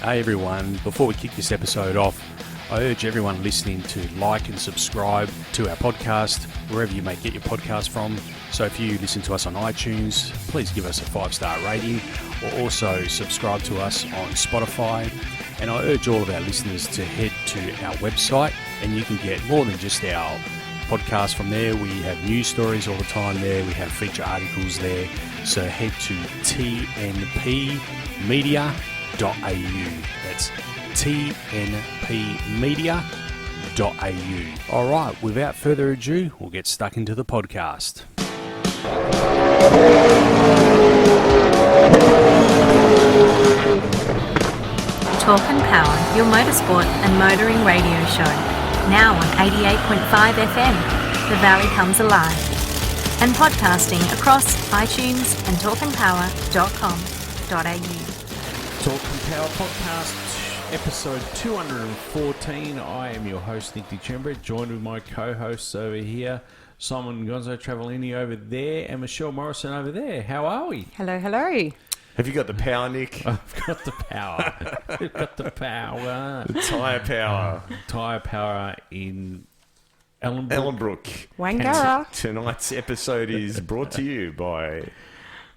Hey everyone, before we kick this episode off, I urge everyone listening to like and subscribe to our podcast, wherever you may get your podcast from. So if you listen to us on iTunes, please give us a 5-star rating, or also subscribe to us on Spotify. And I urge all of our listeners to head to our website, and you can get more than just our podcast from there. We have news stories all the time there. We have feature articles there. So head to tnpmedia.au. That's tnpmedia.au. All right, without further ado, we'll get stuck into the podcast. Talk and Power, your motorsport and motoring radio show. Now on 88.5 FM, The Valley Comes Alive. And podcasting across iTunes and talkandpower.com.au. Talk and Power Podcast, episode 214. I am your host, Nick DeChembra, joined with my co-hosts over here, Simon Gonzo Travellini over there, and Michelle Morrison over there. How are we? Hello, hello. Have you got the power, Nick? I've got the power. We've got the power. The tyre power. Tyre power in Ellenbrook. Ellenbrook. Wangara. Tonight's episode is brought to you by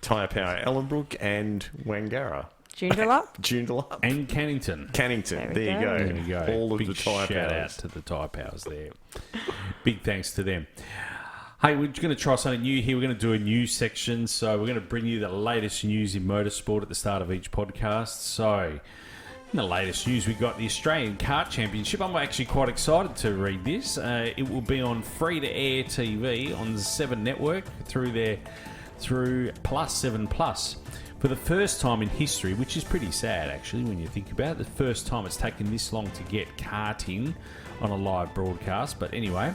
Tyre Power Ellenbrook and Wangara. Joondalup. And Cannington. There you go. There we go. All of Big the tyre shout powers. out to the tyre powers there. Big thanks to them. Hey, we're going to try something new here. We're going to do a news section. So we're going to bring you the latest news in motorsport at the start of each podcast. So in the latest news, we got the Australian Kart Championship. I'm actually quite excited to read this. It will be on free-to-air TV on the 7 network through Plus 7 Plus. For the first time in history, which is pretty sad actually when you think about it, the first time it's taken this long to get karting on a live broadcast. But anyway,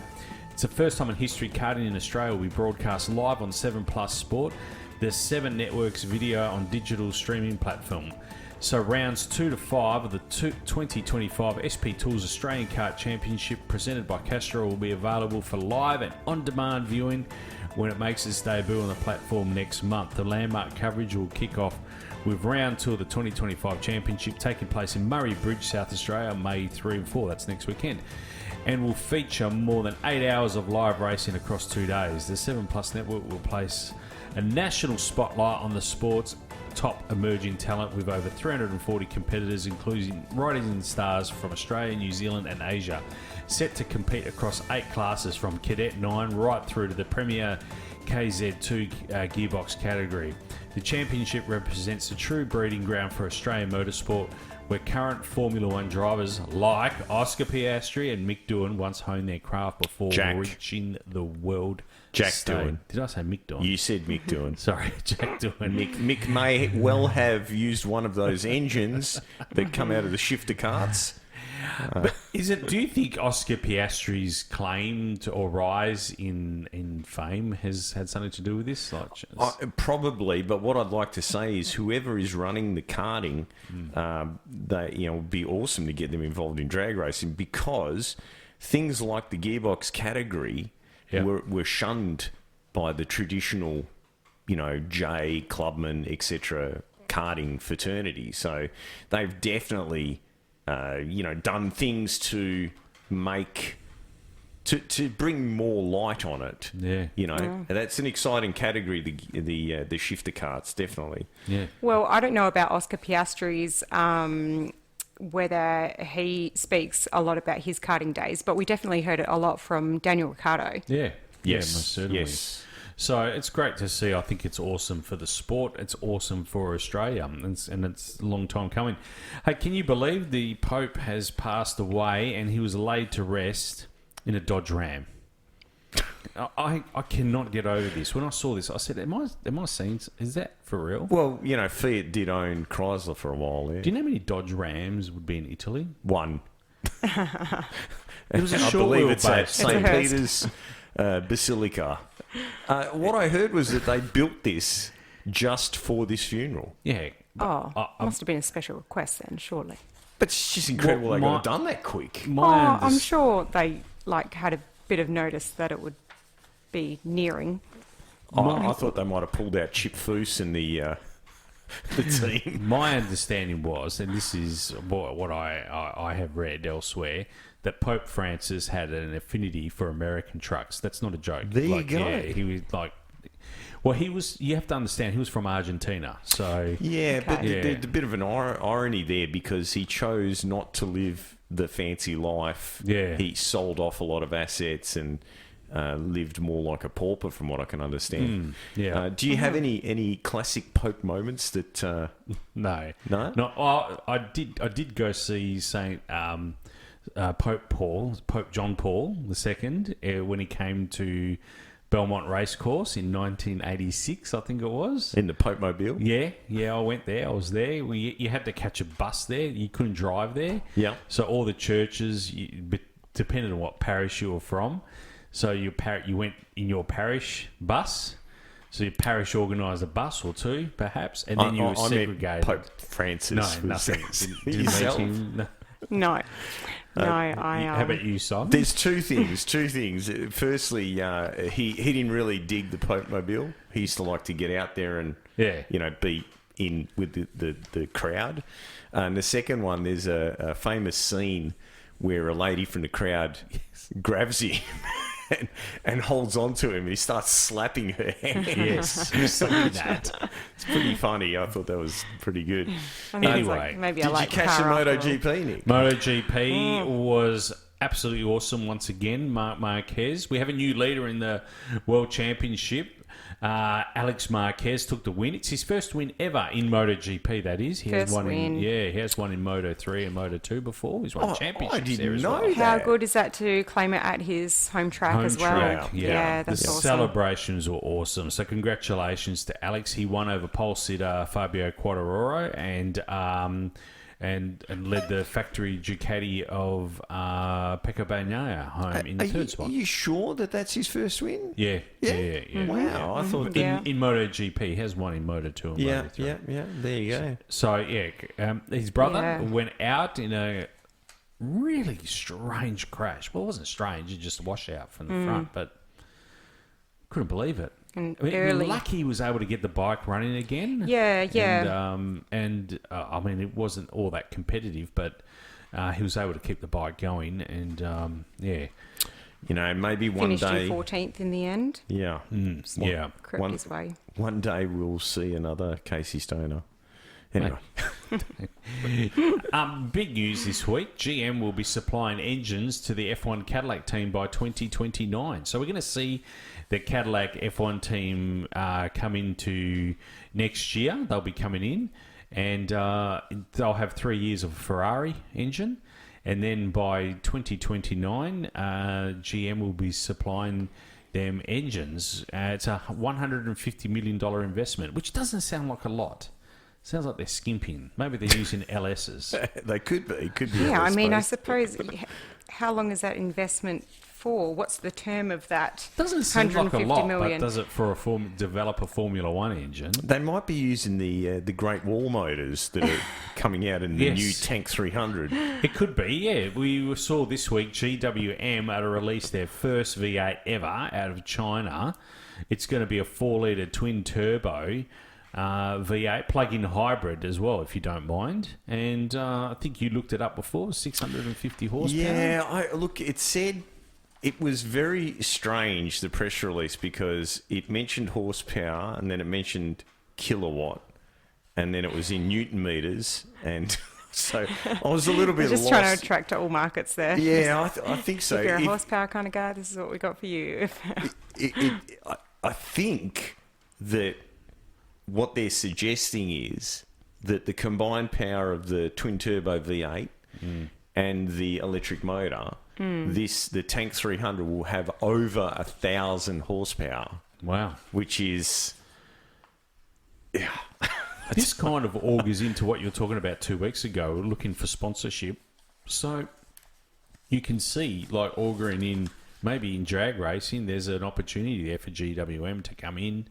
it's the first time in history karting in Australia will be broadcast live on 7 Plus Sport, the 7 Network's video on digital streaming platform. So rounds 2 to 5 of the 2025 SP Tools Australian Kart Championship presented by Castro will be available for live and on-demand viewing when it makes its debut on the platform next month. The landmark coverage will kick off with round 2 of the 2025 Championship taking place in Murray Bridge, South Australia, May 3 and 4. That's next weekend. And will feature more than 8 hours of live racing across 2 days. The 7 Plus network will place a national spotlight on the sport's top emerging talent with over 340 competitors, including rising stars from Australia, New Zealand and Asia, set to compete across 8 classes from Cadet 9 right through to the Premier KZ2 gearbox category. The championship represents a true breeding ground for Australian motorsport, where current Formula One drivers like Oscar Piastri and Mick Doohan once honed their craft before reaching the world stage. Doohan. Did I say Mick Doohan? You said Mick Doohan. Sorry, Jack Doohan. Mick may well have used one of those engines that come out of the shifter carts. But do you think Oscar Piastri's claim to or rise in fame has had something to do with this? Probably, but what I'd like to say is whoever is running the karting, it would be awesome to get them involved in drag racing, because things like the gearbox category were shunned by the traditional, J, Clubman, etc. karting fraternity. So they've definitely done things to make to bring more light on it. Yeah, and that's an exciting category. The shifter carts, definitely. Yeah. Well, I don't know about Oscar Piastri's whether he speaks a lot about his karting days, but we definitely heard it a lot from Daniel Ricciardo. Yeah. Yes. Most certainly. Yes. So it's great to see. I think it's awesome for the sport. It's awesome for Australia, and it's a long time coming. Hey, can you believe the Pope has passed away and he was laid to rest in a Dodge Ram? I cannot get over this. When I saw this, I said, "Am I seeing? Is that for real?" Well, Fiat did own Chrysler for a while. Yeah. Do you know how many Dodge Rams would be in Italy? One. It was a I short believe it's at It's St. a hearse. Peter's Basilica. What I heard was that they built this just for this funeral. Yeah. Must have been a special request then, surely. But it's just incredible they got it done that quick. I'm sure they had a bit of notice that it would be nearing. I thought they might have pulled out Chip Foose and the the team. My understanding was, and this is what I have read elsewhere, that Pope Francis had an affinity for American trucks. That's not a joke. There you go. Yeah, he was like... Well, he was... You have to understand, he was from Argentina, so... Yeah, but Okay. there's a bit of an irony there because he chose not to live the fancy life. Yeah. He sold off a lot of assets and lived more like a pauper, from what I can understand. yeah. Do you have any classic Pope moments that... No. No? I did go see Pope John Paul II when he came to Belmont Racecourse in 1986, I think it was. In the Pope Mobile? Yeah, I went there. I was there. You had to catch a bus there. You couldn't drive there. Yeah. So all the churches, depending on what parish you were from, so you went in your parish bus. So your parish organised a bus or two, perhaps, and then you were segregated. Pope Francis. No, nothing. Didn't meet Yourself? him. No. I. How about you, Simon? There's two things. Firstly, he didn't really dig the Pope Mobile. He used to like to get out there and be in with the crowd. And the second one, there's a famous scene where a lady from the crowd grabs him and holds on to him, and he starts slapping her hand. Yes, you've seen that. It's pretty funny. I thought that was pretty good. I mean, it's Anyway, maybe Did I like you catch the car after all. MotoGP, Nick? MotoGP was absolutely awesome once again. Marc Marquez. We have a new leader in the World Championship. Alex Marquez took the win. It's his first win ever in MotoGP, that is. He has one in Moto3 and Moto2 before. He's won championships I didn't there as know well. that. How good is that to claim it at his home track as well? Track, Yeah, the that's awesome. celebrations were awesome. So congratulations to Alex. He won over pole sitter Fabio Quartararo and led the factory Ducati of Pecco Bagnaia home in the third spot. Are you sure that that's his first win? Yeah. Wow, I thought... Yeah. In MotoGP, he has one in Moto2 and Moto3. Yeah, there you go. So, his brother Yeah. went out in a really strange crash. Well, it wasn't strange, it just washed out from the front, but couldn't believe it. And I mean, early. lucky he was able to get the bike running again. Yeah. And I mean, it wasn't all that competitive, but he was able to keep the bike going, and Maybe one Finished day... in 14th in the end. Yeah. Crept his way. One day we'll see another Casey Stoner. Anyway. Big news this week. GM will be supplying engines to the F1 Cadillac team by 2029. So we're going to see the Cadillac F1 team come into next year. They'll be coming in, and they'll have 3 years of a Ferrari engine. And then by 2029, GM will be supplying them engines. It's a $150 million investment, which doesn't sound like a lot. Sounds like they're skimping. Maybe they're using LSs. They could be. Yeah, I mean, I suppose. suppose, how long is that investment for? What's the term of that? Doesn't seem like a 150 lot, million. but does it for develop a Formula One engine? They might be using the Great Wall motors that are coming out in the Yes. new Tank 300. It could be, yeah. We saw this week GWM are to release their first V8 ever out of China. It's going to be a 4-litre twin-turbo V8 plug-in hybrid as well, if you don't mind. And I think you looked it up before, 650 horsepower. Yeah, look, it said... It was very strange, the press release, because it mentioned horsepower and then it mentioned kilowatt and then it was in Newton meters, and so I was a little bit Just lost. trying to attract all markets there. Yeah, I think so. If you're a horsepower kind of guy, this is what we got for you. I think that what they're suggesting is that the combined power of the twin-turbo V8 and the electric motor... the Tank 300 will have over 1,000 horsepower. Wow. Which is... Yeah. This kind of augurs into what you were talking about 2 weeks ago, looking for sponsorship. So you can see, like, auguring in, maybe in drag racing, there's an opportunity there for GWM to come in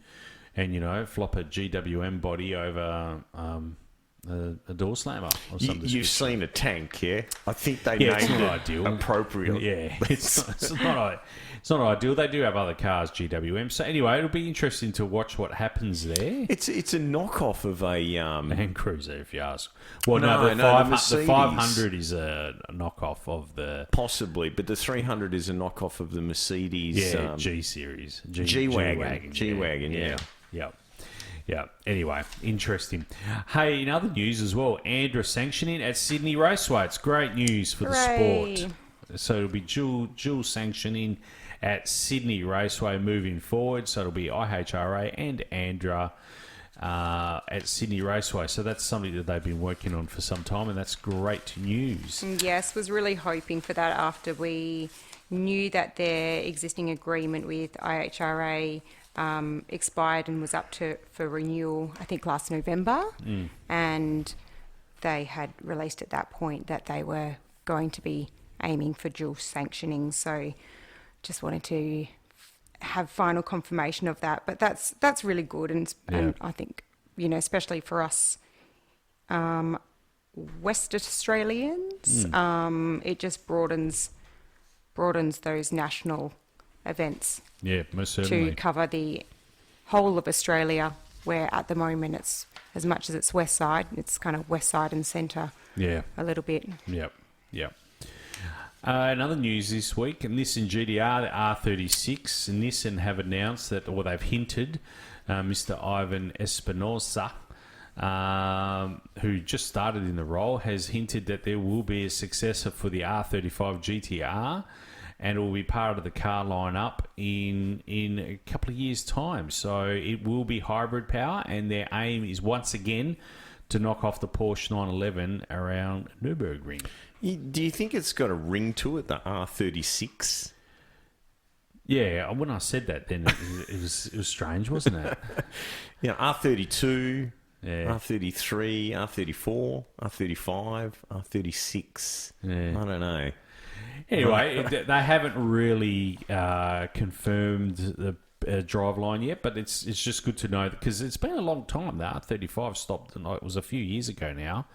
and, flop a GWM body over a door slammer or You, something. you've seen a tank, yeah? I think they Yeah, it's named not it ideal. appropriately. Yeah, it's not ideal. They do have other cars, GWM. So anyway, it'll be interesting to watch what happens there. It's a knockoff of a Land Cruiser, if you ask. Well, No, the the Mercedes. 500 is a knockoff of the possibly, but the 300 is a knockoff of the Mercedes G series, G-Wagon. G-Wagon, yeah. Yeah. Anyway, interesting. Hey, in other news as well, ANDRA sanctioning at Sydney Raceway. It's great news for the Hooray. sport. So it'll be dual sanctioning at Sydney Raceway moving forward. So it'll be IHRA and ANDRA at Sydney Raceway. So that's something that they've been working on for some time, and that's great news. Yes, was really hoping for that after we knew that their existing agreement with IHRA expired and was up for renewal, I think last November. And they had released at that point that they were going to be aiming for dual sanctioning. So just wanted to have final confirmation of that. But that's really good. And I think, especially for us West Australians, it just broadens those national events. Yeah, most certainly. To cover the whole of Australia, where at the moment it's, as much as it's west side, it's kind of west side and centre a little bit. Yep. Another news this week, Nissan GTR, the R36, Nissan have announced that, or they've hinted, Mr. Ivan Espinosa, who just started in the role, has hinted that there will be a successor for the R35 GTR, and it will be part of the car lineup in a couple of years' time. So it will be hybrid power, and their aim is once again to knock off the Porsche 911 around Nürburgring. Do you think it's got a ring to it, the R36? Yeah, when I said that, then it was strange, wasn't it? Yeah, R32, Yeah. R33, R34, R35, R36. Yeah. I don't know. Anyway, they haven't really confirmed the driveline yet, but it's just good to know because it's been a long time. The R35 stopped, and it was a few years ago now.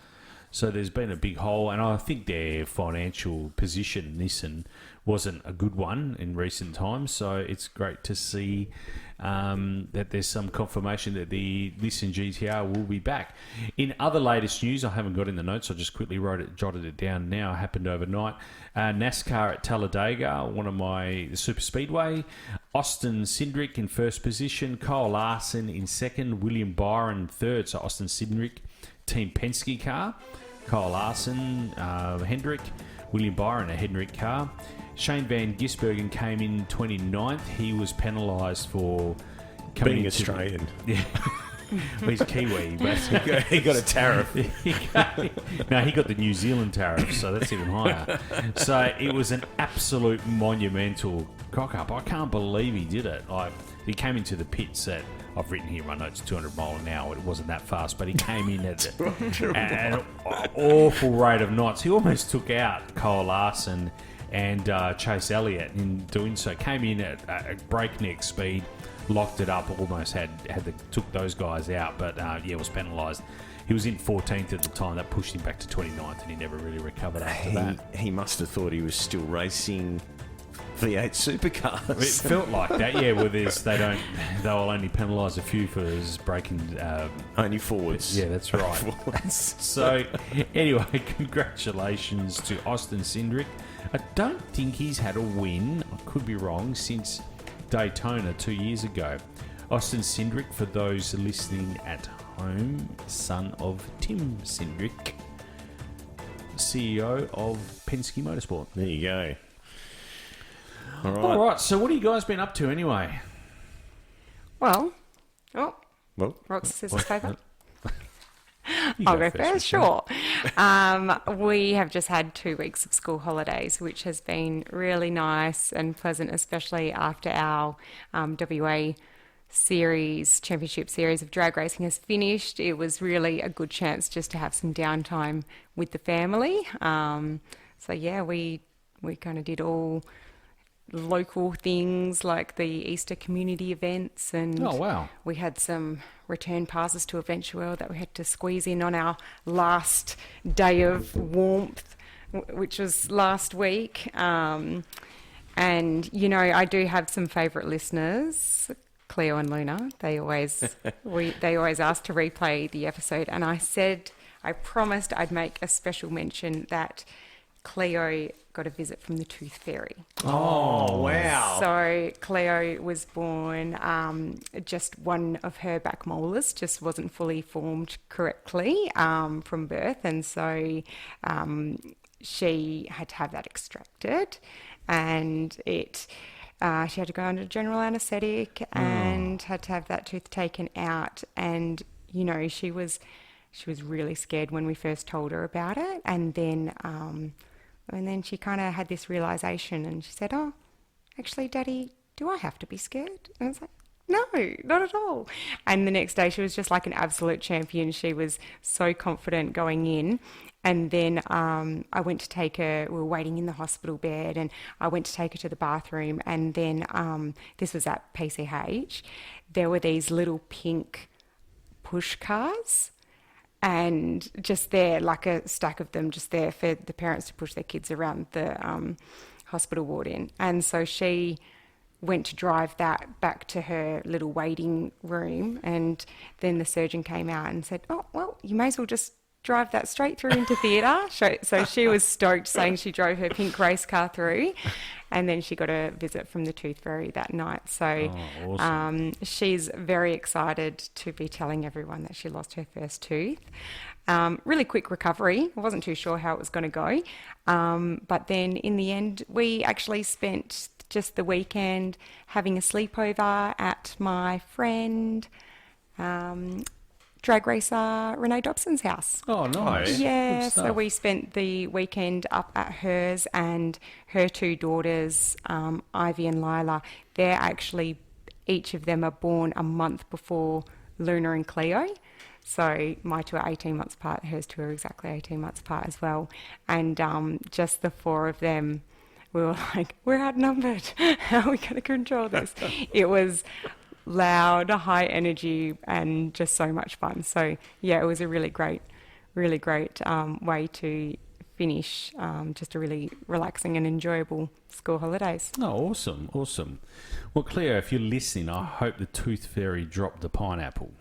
So there's been a big hole, and I think their financial position, Nissan, wasn't a good one in recent times. So it's great to see that there's some confirmation that the Nissan GTR will be back. In other latest news, I haven't got in the notes. I just quickly jotted it down now. It happened overnight. NASCAR at Talladega, one of my super speedway. Austin Cindric in first position. Kyle Larson in second. William Byron third. So Austin Cindric, Team Penske car. Kyle Larson, Hendrick. William Byron, a Hendrick car. Shane Van Gisbergen came in 29th. He was penalised for coming Being into Australian. Yeah. Well, he's Kiwi, but He got a tariff. no, he got the New Zealand tariff, so that's even higher. So it was an absolute monumental cock-up. I can't believe he did it. He came into the pits at, I've written here in my notes, 200 mile an hour. It wasn't that fast, but he came in at an awful rate of knots. He almost took out Kyle Larson and Chase Elliott in doing so. Came in at a breakneck speed, locked it up, almost took those guys out, but was penalised. He was in 14th at the time. That pushed him back to 29th, and he never really recovered after that. He must have thought he was still racing V8 supercars. It felt like that, yeah. Well, they'll only penalise a few for his breaking. Only forwards. Yeah, that's right. Forwards. So, anyway, congratulations to Austin Cindric. I don't think he's had a win, I could be wrong, since Daytona 2 years ago. Austin Cindric, for those listening at home, son of Tim Cindric, CEO of Penske Motorsport. There you go. All right, so what have you guys been up to anyway? Well, Well, rock, scissors, paper. You I'll go first, Richard. sure. We have just had 2 weeks of school holidays, which has been really nice and pleasant, especially after our WA championship series of drag racing has finished. It was really a good chance just to have some downtime with the family. So yeah, we kind of did all local things like the Easter community events, and Oh, wow. we had some return passes to Adventure World that we had to squeeze in on our last day of warmth, which was last week. And, you know, I do have some favourite listeners, Cleo and Luna. They always ask to replay the episode, and I promised I'd make a special mention that Cleo got a visit from the Tooth Fairy. Oh, wow. So Cleo was born, just one of her back molars just wasn't fully formed correctly from birth, and so she had to have that extracted, and she had to go under general anaesthetic and had to have that tooth taken out. And, you know, she was really scared when we first told her about it. And then she kind of had this realisation, and she said, "Oh, actually, Daddy, do I have to be scared?" And I was like, "No, not at all." And the next day she was just like an absolute champion. She was so confident going in. And then I went to take her, we were waiting in the hospital bed, and I went to take her to the bathroom. And then this was at PCH. There were these little pink push cars, and just there, like a stack of them just there for the parents to push their kids around the hospital ward in. And so she went to drive that back to her little waiting room, and then the surgeon came out and said, "Oh, well, you may as well just drive that straight through into theatre." So she was stoked, saying she drove her pink race car through, and then she got a visit from the Tooth Fairy that night. So awesome. she's very excited to be telling everyone that she lost her first tooth. Really quick recovery. I wasn't too sure how it was going to go. But then in the end, we actually spent just the weekend having a sleepover at my friend, drag racer Renee Dobson's house. Oh, nice. Yeah, Good so stuff. we spent the weekend up at hers, and her two daughters, Ivy and Lila, they're actually, each of them are born a month before Luna and Cleo. So my two are 18 months apart, hers two are exactly 18 months apart as well. And just the four of them, we were like, we're outnumbered. How are we going to control this? It was loud, high energy, and just so much fun. So yeah, it was a really great way to finish just a really relaxing and enjoyable school holidays. Oh, awesome. Well, Cleo, if you're listening, I hope the Tooth Fairy dropped the pineapple.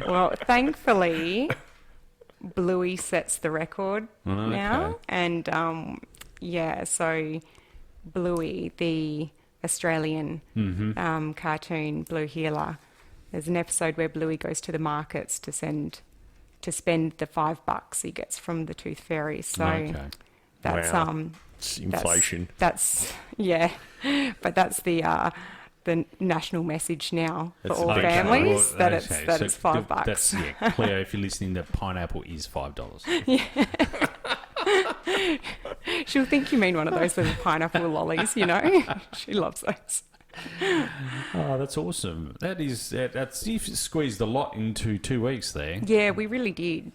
Well, thankfully, Bluey sets the record now, and so Bluey, the Australian cartoon Blue Healer. There's an episode where Bluey goes to the markets to spend the $5 he gets from the Tooth Fairy. So that's Wow. It's inflation. That's but that's the national message now for That's all the big families Well, it's $5. That's, Cleo, if you're listening, the pineapple is $5. She'll think you mean one of those little pineapple lollies, you know. She loves those. Oh, that's awesome. That's you've squeezed a lot into 2 weeks there. Yeah, we really did.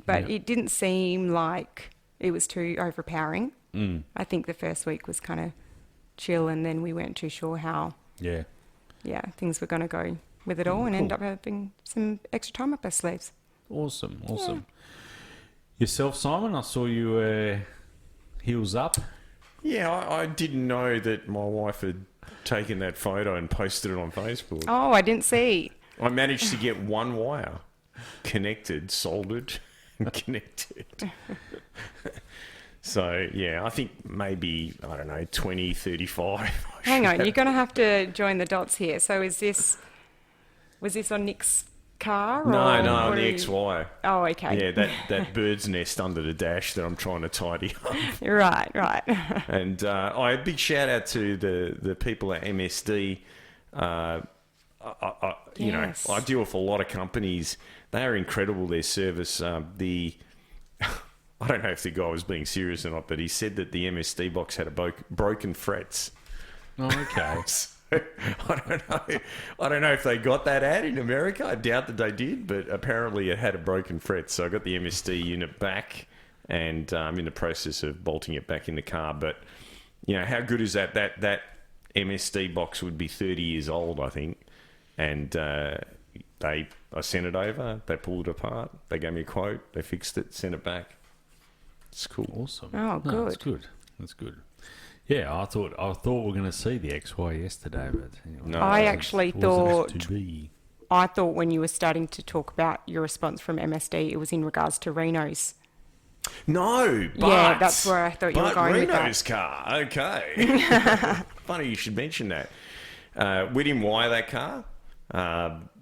But it didn't seem like it was too overpowering. I think the first week was kind of chill, and then we weren't too sure how things were going to go with it all, and end up having some extra time up our sleeves. Awesome. Yourself, Simon, I saw you heels up. Yeah, I didn't know that my wife had taken that photo and posted it on Facebook. Oh, I didn't see. I managed to get one wire connected, soldered, and connected. So, yeah, I think maybe, 20, 35. Hang on, you're going to have to join the dots here. So was this on Nick's car? No, or on what the are you- XY. Oh, okay. Yeah, that bird's nest under the dash that I'm trying to tidy up. Right. And a big shout out to the people at MSD. Yes. I deal with a lot of companies. They are incredible, their service. I don't know if the guy was being serious or not, but he said that the MSD box had broken frets. Oh, okay. I don't know if they got that ad in America. I doubt that they did, but apparently it had a broken fret. So I got the MSD unit back and I'm in the process of bolting it back in the car. But, how good is that? That MSD box would be 30 years old, I think. And I sent it over, they pulled it apart, they gave me a quote, they fixed it, sent it back. It's cool. Awesome. Oh, good. That's good. That's good. Yeah, I thought we were going to see the XY yesterday, but No. I actually thought... to be. I thought when you were starting to talk about your response from MSD, it was in regards to Reno's. No, but... Yeah, that's where I thought you were going with that. Reno's car, okay. Funny you should mention that. We didn't wire that car.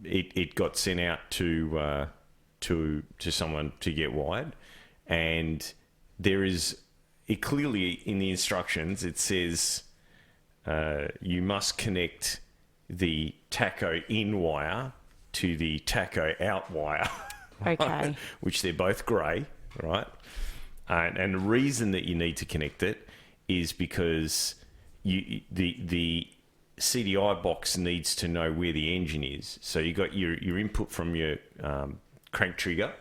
It got sent out to someone to get wired, and there is... It clearly, in the instructions, it says you must connect the tacho in wire to the tacho out wire. Okay. Which they're both grey, right? And the reason that you need to connect it is because the CDI box needs to know where the engine is. So you got your input from your crank trigger.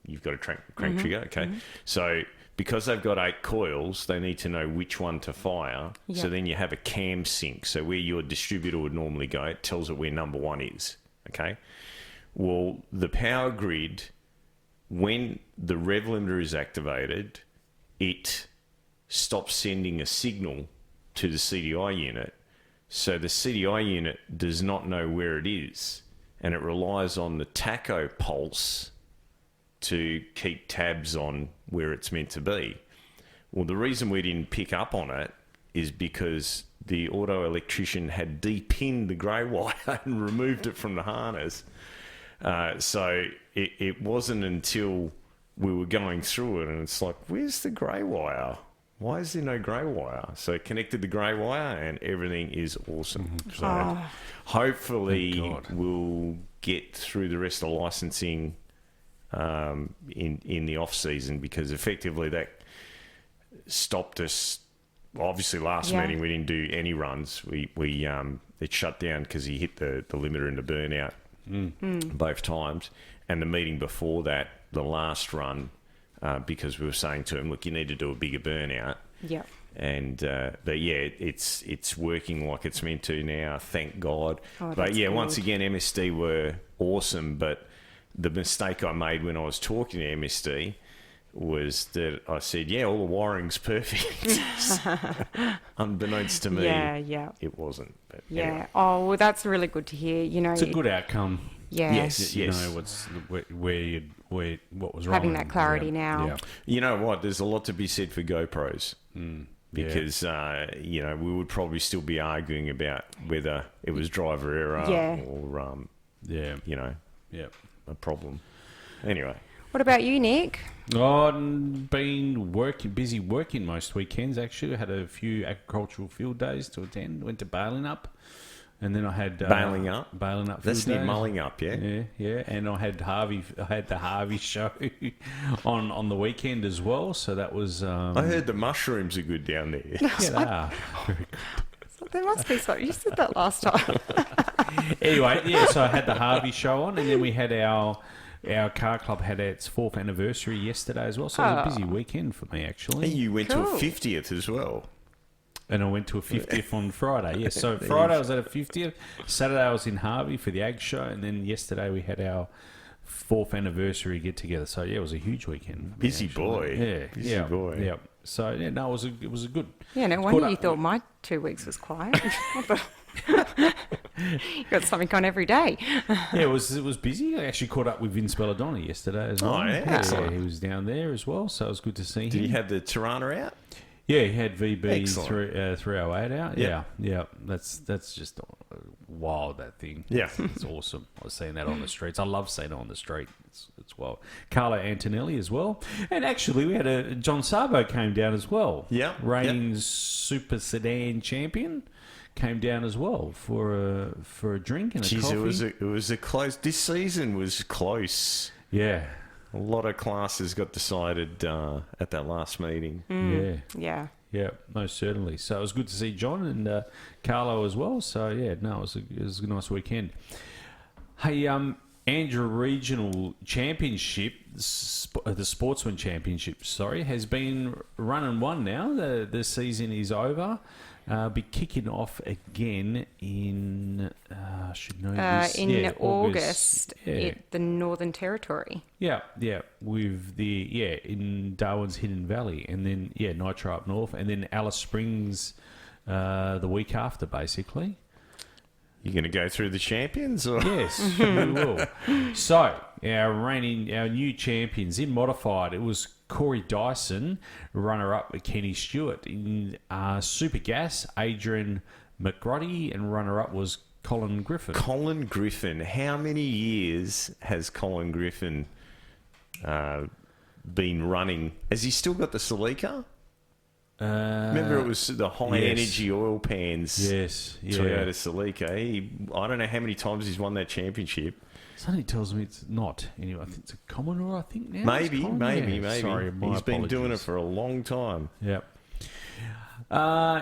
You've got a crank trigger, okay? Mm-hmm. So because they've got 8 coils, they need to know which one to fire. Yep. So then you have a cam sync. So where your distributor would normally go, it tells it where number 1 is, okay? Well, the power grid, when the rev limiter is activated, it stops sending a signal to the CDI unit. So the CDI unit does not know where it is, and it relies on the tacho pulse to keep tabs on where it's meant to be. Well, the reason we didn't pick up on it is because the auto electrician had de-pinned the grey wire and removed it from the harness. So it wasn't until we were going through it and it's like, where's the grey wire? Why is there no grey wire? So it connected the grey wire and everything is awesome. So hopefully we'll get through the rest of the licensing in the off season, because effectively that stopped us. Obviously, last meeting we didn't do any runs. We it shut down because he hit the limiter and the burnout both times. And the meeting before that, the last run, because we were saying to him, look, you need to do a bigger burnout. Yeah. And but yeah, it's working like it's meant to now. Thank God. But yeah, good. once again, MSD were awesome, but the mistake I made when I was talking to MSD was that I said, yeah, all the wiring's perfect. Unbeknownst to me, it wasn't. But anyway. Oh, well, that's really good to hear. It's a good outcome. Yeah. Yes. You know what was wrong. Having that clarity now. Yeah. You know what? There's a lot to be said for GoPros. Because, we would probably still be arguing about whether it was driver error or, a problem. Anyway. What about you, Nick? I've been busy working most weekends, actually. I had a few agricultural field days to attend. Went to Bailing Up. And then I had... Bailing Up? Bailing Up. That's near Mulling Up, yeah? Yeah. And I had the Harvey show on the weekend as well. So that was... I heard the mushrooms are good down there. Yeah, they are. Very good. There must be something. You said that last time. Anyway, so I had the Harvey show on, and then we had our car club had its 4th anniversary yesterday as well. So it was a busy weekend for me, actually. And you went to a 50th as well. And I went to a 50th on Friday, yes. So Friday I was at a 50th. Saturday I was in Harvey for the Ag Show. And then yesterday we had our 4th anniversary get-together. So, yeah, it was a huge weekend. Busy boy. Yeah. Busy boy. Yeah. So, yeah, no, it was a good... Yeah, no wonder you thought my 2 weeks was quiet. You got something on every day. Yeah, it was busy. I actually caught up with Vince Belladonna yesterday as well. Oh, yeah. He was down there as well, so it was good to see him. Did he have the Tirana out? Yeah, he had VB 308 out. Yeah. That's just wild, that thing. Yeah. It's awesome. I was seeing that on the streets. I love seeing it on the street. It's wild. Carlo Antonelli as well. And actually, we had John Sabo came down as well. Yeah. Reigning Super Sedan champion came down as well for a drink and a coffee. It was a close... This season was close. Yeah. A lot of classes got decided at that last meeting. Yeah, most certainly. So it was good to see John and Carlo as well. So, yeah, no, it was a nice weekend. Hey, ANDRA Regional Championship, the Sportsman Championship, has been run and won now. The season is over. Be kicking off again in I should know this. In August Yeah. at the Northern Territory. Yeah, with in Darwin's Hidden Valley, and then Nitro up north, and then Alice Springs the week after, basically. You're going to go through the champions? Or? Yes, we will. So, our new champions in modified, it was Corey Dyson, runner-up with Kenny Stewart. In Super Gas, Adrian McGroddy, and runner-up was Colin Griffin. Colin Griffin. How many years has Colin Griffin been running? Has he still got the Celica? Remember, it was the high-energy oil pans. Yes, Toyota Celica. I don't know how many times he's won that championship. Somebody tells me it's not. Anyway, I think it's a Commodore, I think, now. Maybe. Sorry, my He's been doing it apologies. for a long time. Yep.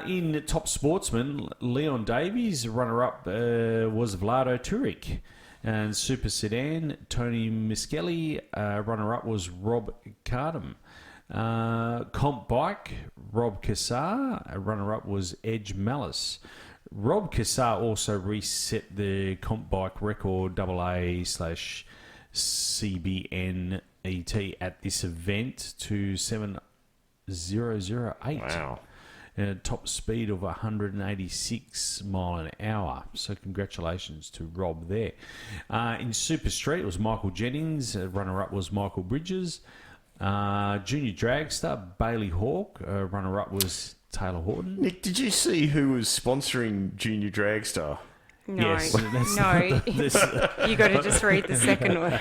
In Top Sportsman, Leon Davies, runner-up was Vlado Turek. And Super Sedan, Tony Miskeli, runner-up was Rob Cardam. Comp Bike, Rob Cassar, runner-up was Edge Malice. Rob Cassar also reset the Comp Bike record AA/CBNET at this event to 7008. Wow. And a top speed of 186 mile an hour. So congratulations to Rob there. In Super Street, it was Michael Jennings. Runner-up was Michael Bridges. Junior Dragster, Bailey Hawke. Runner-up was Taylor Horton. Nick, did you see who was sponsoring Junior Dragster? No, Yes, no. You got to just read the second one.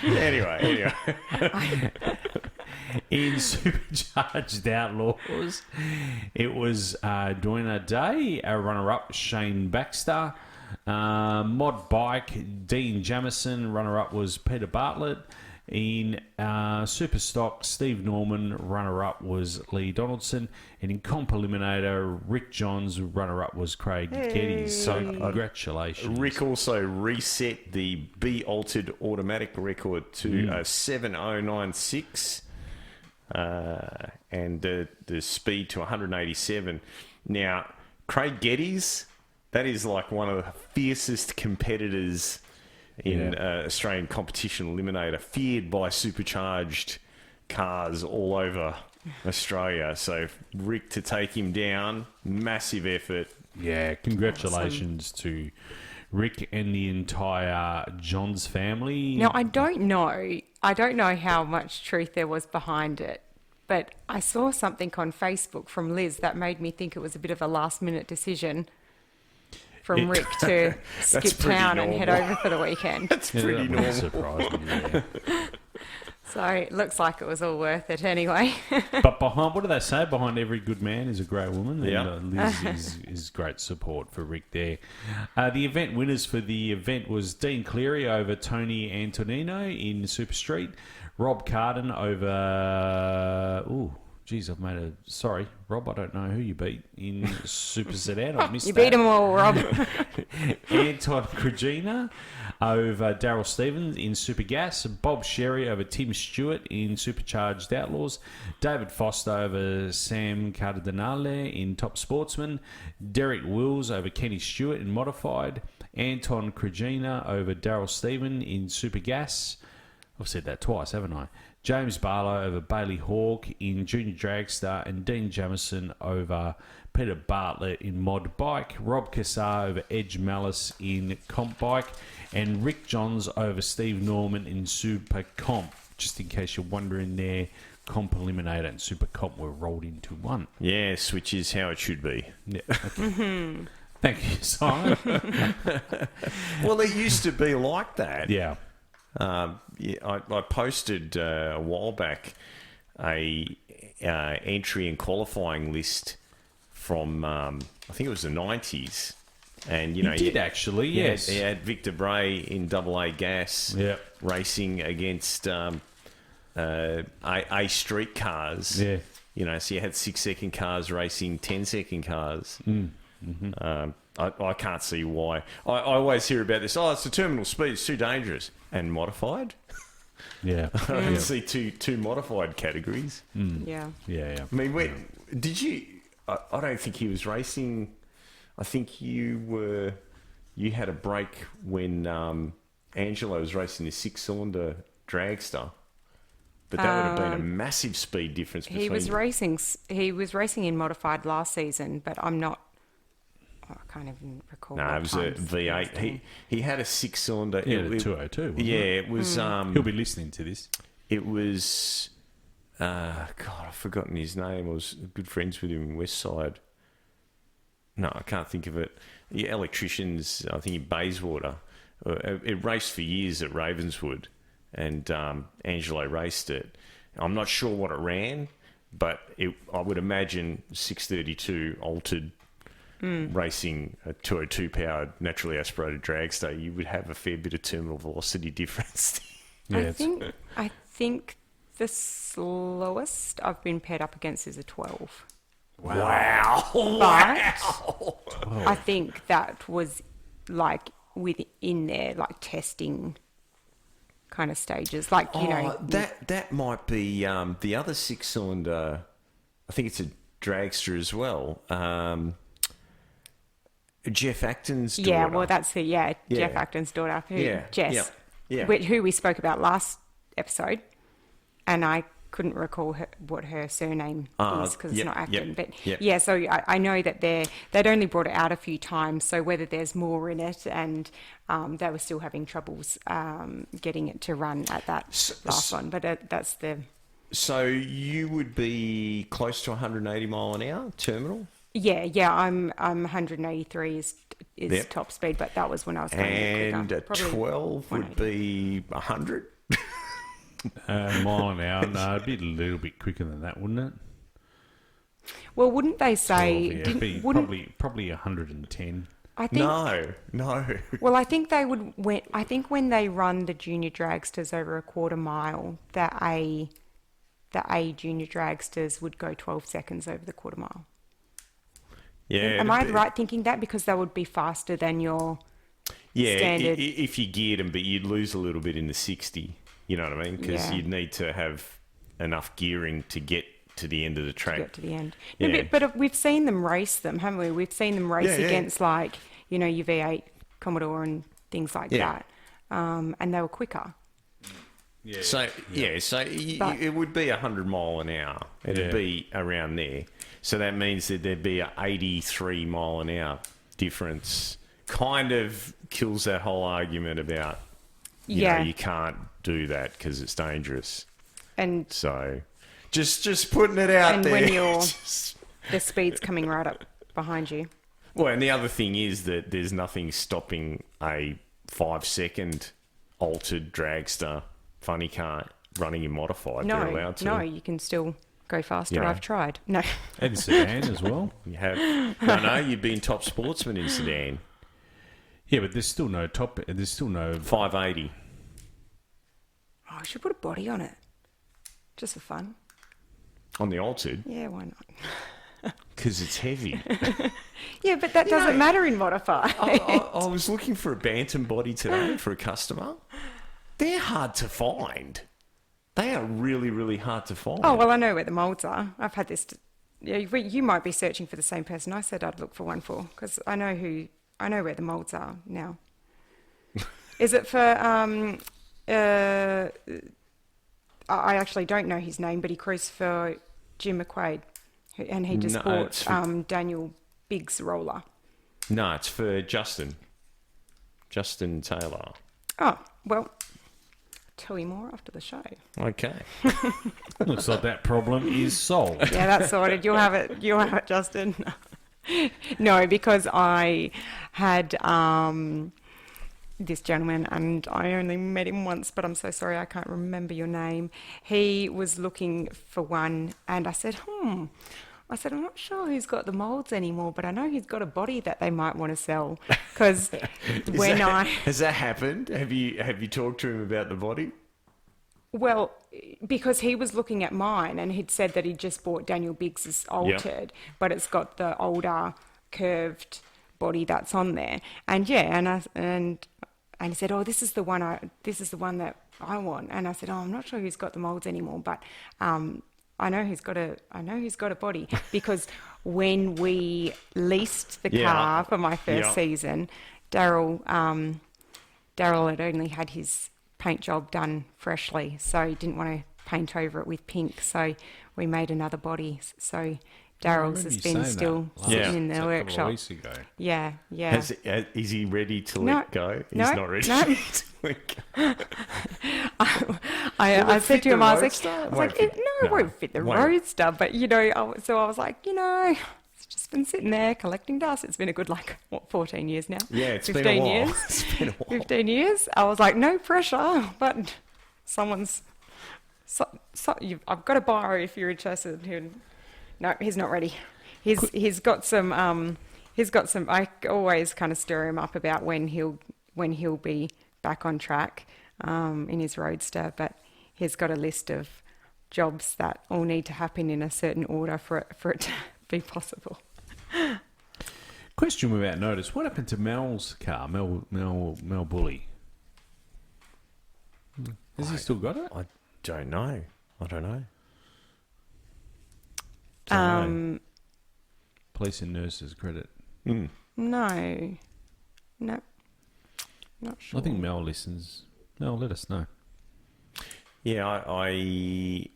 Anyway. In Supercharged Outlaws, it was Doina Day, our runner-up Shane Baxter. Mod Bike, Dean Jamison, runner-up was Peter Bartlett. In Super Stock, Steve Norman, runner-up was Lee Donaldson. And in Comp Eliminator, Rick Johns, runner-up was Craig Geddes. So congratulations. Rick also reset the B-altered automatic record to 7096 and the speed to 187. Now, Craig Geddes, that is like one of the fiercest competitors in Australian competition eliminator, feared by supercharged cars all over Australia. So Rick to take him down, massive effort. Yeah, congratulations to Rick and the entire Johns family. Now, I don't know how much truth there was behind it, but I saw something on Facebook from Liz that made me think it was a bit of a last-minute decision from Rick to skip town and head over for the weekend. That's pretty normal. Surprised me, yeah. So it looks like it was all worth it anyway. But behind, what do they say? Behind every good man is a great woman. Yeah. And Liz is great support for Rick there. The event winners for the event was Dean Cleary over Tony Antonino in Super Street. Rob Carden over... Geez, I've made a... Sorry, Rob, I don't know who you beat in Super Sedan. I missed You that. beat them all, Rob. Anton Krajina over Daryl Stevens in Super Gas. Bob Sherry over Tim Stewart in Supercharged Outlaws. David Foster over Sam Cardinale in Top Sportsman. Derek Wills over Kenny Stewart in Modified. Anton Krajina over Daryl Stephen in Super Gas. I've said that twice, haven't I? James Barlow over Bailey Hawke in Junior Dragster, and Dean Jamison over Peter Bartlett in Mod Bike. Rob Cassar over Edge Malice in Comp Bike, and Rick Johns over Steve Norman in Super Comp. Just in case you're wondering there, Comp Eliminator and Super Comp were rolled into one. Yes, which is how it should be. Yeah. Okay. Thank you, Simon. Well, it used to be like that. Yeah. I posted a while back a entry and qualifying list from I think it was the 90s, and You did actually, yes. He had Victor Bray in AA gas, Yep. racing against A street cars. Yeah. So you had 6-second cars racing 10-second cars. I can't see why. I always hear about this. Oh, it's the terminal speed. It's too dangerous. And modified? Yeah. I don't see two modified categories. Yeah. Yeah. I mean, did you... I don't think he was racing... I think you had a break when Angelo was racing the 6-cylinder dragster. But that would have been a massive speed difference between... He was racing in modified last season, but I'm not... I can't even recall. No, it was a V8. He had a 6-cylinder. Yeah, the 202. wasn't Yeah, it? it was... He'll be listening to this. It was... God, I've forgotten his name. I was good friends with him in Westside. No, I can't think of it. Yeah, electricians, I think in Bayswater. It raced for years at Ravenswood, and Angelo raced it. I'm not sure what it ran, but I would imagine 632 altered racing a 202 powered naturally aspirated dragster. You would have a fair bit of terminal velocity difference. Yeah, I think the slowest I've been paired up against is a 12. Wow. But I think that was like within their like testing kind of stages. Like, you know. That might be the other 6-cylinder. I think it's a dragster as well. Jeff Acton's daughter. Yeah, well, that's Jeff Acton's daughter, Jess, who we spoke about last episode, and I couldn't recall what her surname is because it's not Acton. But so I know that they'd only brought it out a few times, so whether there's more in it, and they were still having troubles getting it to run at that last one. But that's the... So you would be close to 180 mile an hour terminal? Yeah, I'm 183 is top speed, but that was when I was going and quicker. And 12 would be 100? Mile an hour, no, it'd be a little bit quicker than that, wouldn't it? Well, wouldn't they say... 12, yeah, probably 110. I think, No. Well, I think they would... I think when they run the junior dragsters over a quarter mile, the A junior dragsters would go 12 seconds over the quarter mile. Yeah. Am I right thinking that? Because that would be faster than your standard... if you geared them, but you'd lose a little bit in the 60. You know what I mean? Because you'd need to have enough gearing to get to the end of the track. To get to the end. No, but we've seen them race them, haven't we? We've seen them race against, like, you know, your V8 Commodore and things like that. And they were quicker. Yeah. So it would be 100 mile an hour. It'd be around there. So that means that there'd be a 83 mile an hour difference. Kind of kills that whole argument about, you know, you can't do that because it's dangerous. And so just putting it out there. And when the speed's coming right up behind you. Well, and the other thing is that there's nothing stopping a 5-second altered dragster funny car running in modified. They're allowed to. No, you can still go faster. I've tried. No. And sedan as well. You have. No, you'd be in top sportsman in sedan. Yeah, but there's still no 580. Oh, I should put a body on it. Just for fun. On the altered? Yeah, why not? Because it's heavy. Yeah, but that doesn't matter in modified. I was looking for a bantam body today for a customer. They're hard to find. They are really, really hard to find. Oh, well, I know where the moulds are. I've had this... you might be searching for the same person I said I'd look for one for, because I know where the moulds are now. Is it for... I actually don't know his name, but he cruised for Jim McQuaid, and he just bought Daniel Biggs' roller. No, it's for Justin Taylor. Oh, well, I'll tell you more after the show. Okay. Looks like that problem is solved. Yeah, that's sorted. You'll have it, Justin. No, because I had this gentleman, and I only met him once, but I'm so sorry I can't remember your name. He was looking for one, and I said, I'm not sure who's got the moulds anymore, but I know he's got a body that they might want to sell. Because has that happened? Have you talked to him about the body? Well, because he was looking at mine, and he'd said that he'd just bought Daniel Biggs' altered, but it's got the older curved body that's on there. And yeah, and he said, oh, this is the one that I want. And I said, oh, I'm not sure who's got the molds anymore, but I know who's got a body, because when we leased the car for my first season, Daryl had only had his paint job done freshly, so he didn't want to paint over it with pink, so we made another body. So Daryl's has been still sitting in the workshop. A couple of weeks ago. Yeah. Is he ready to let go? He's not ready no. to let go. I said to him, I was like, it won't fit the Won't. Roadster, but so I was like, it's just been sitting there collecting dust. It's been a good 14 years now. Yeah, it's 15 been a while. years. It's been a while. 15 years. I was like, no pressure, but I've got a buyer if you're interested. No, he's not ready. He's got some. I always kind of stir him up about when he'll be back on track in his Roadster, but he's got a list of jobs that all need to happen in a certain order for it to be possible. Question without notice: what happened to Mel's car, Mel Bully? Has he still got it? I don't know. Police and nurses credit. Mm. No, not sure. I think Mel listens. Mel, let us know. Yeah, I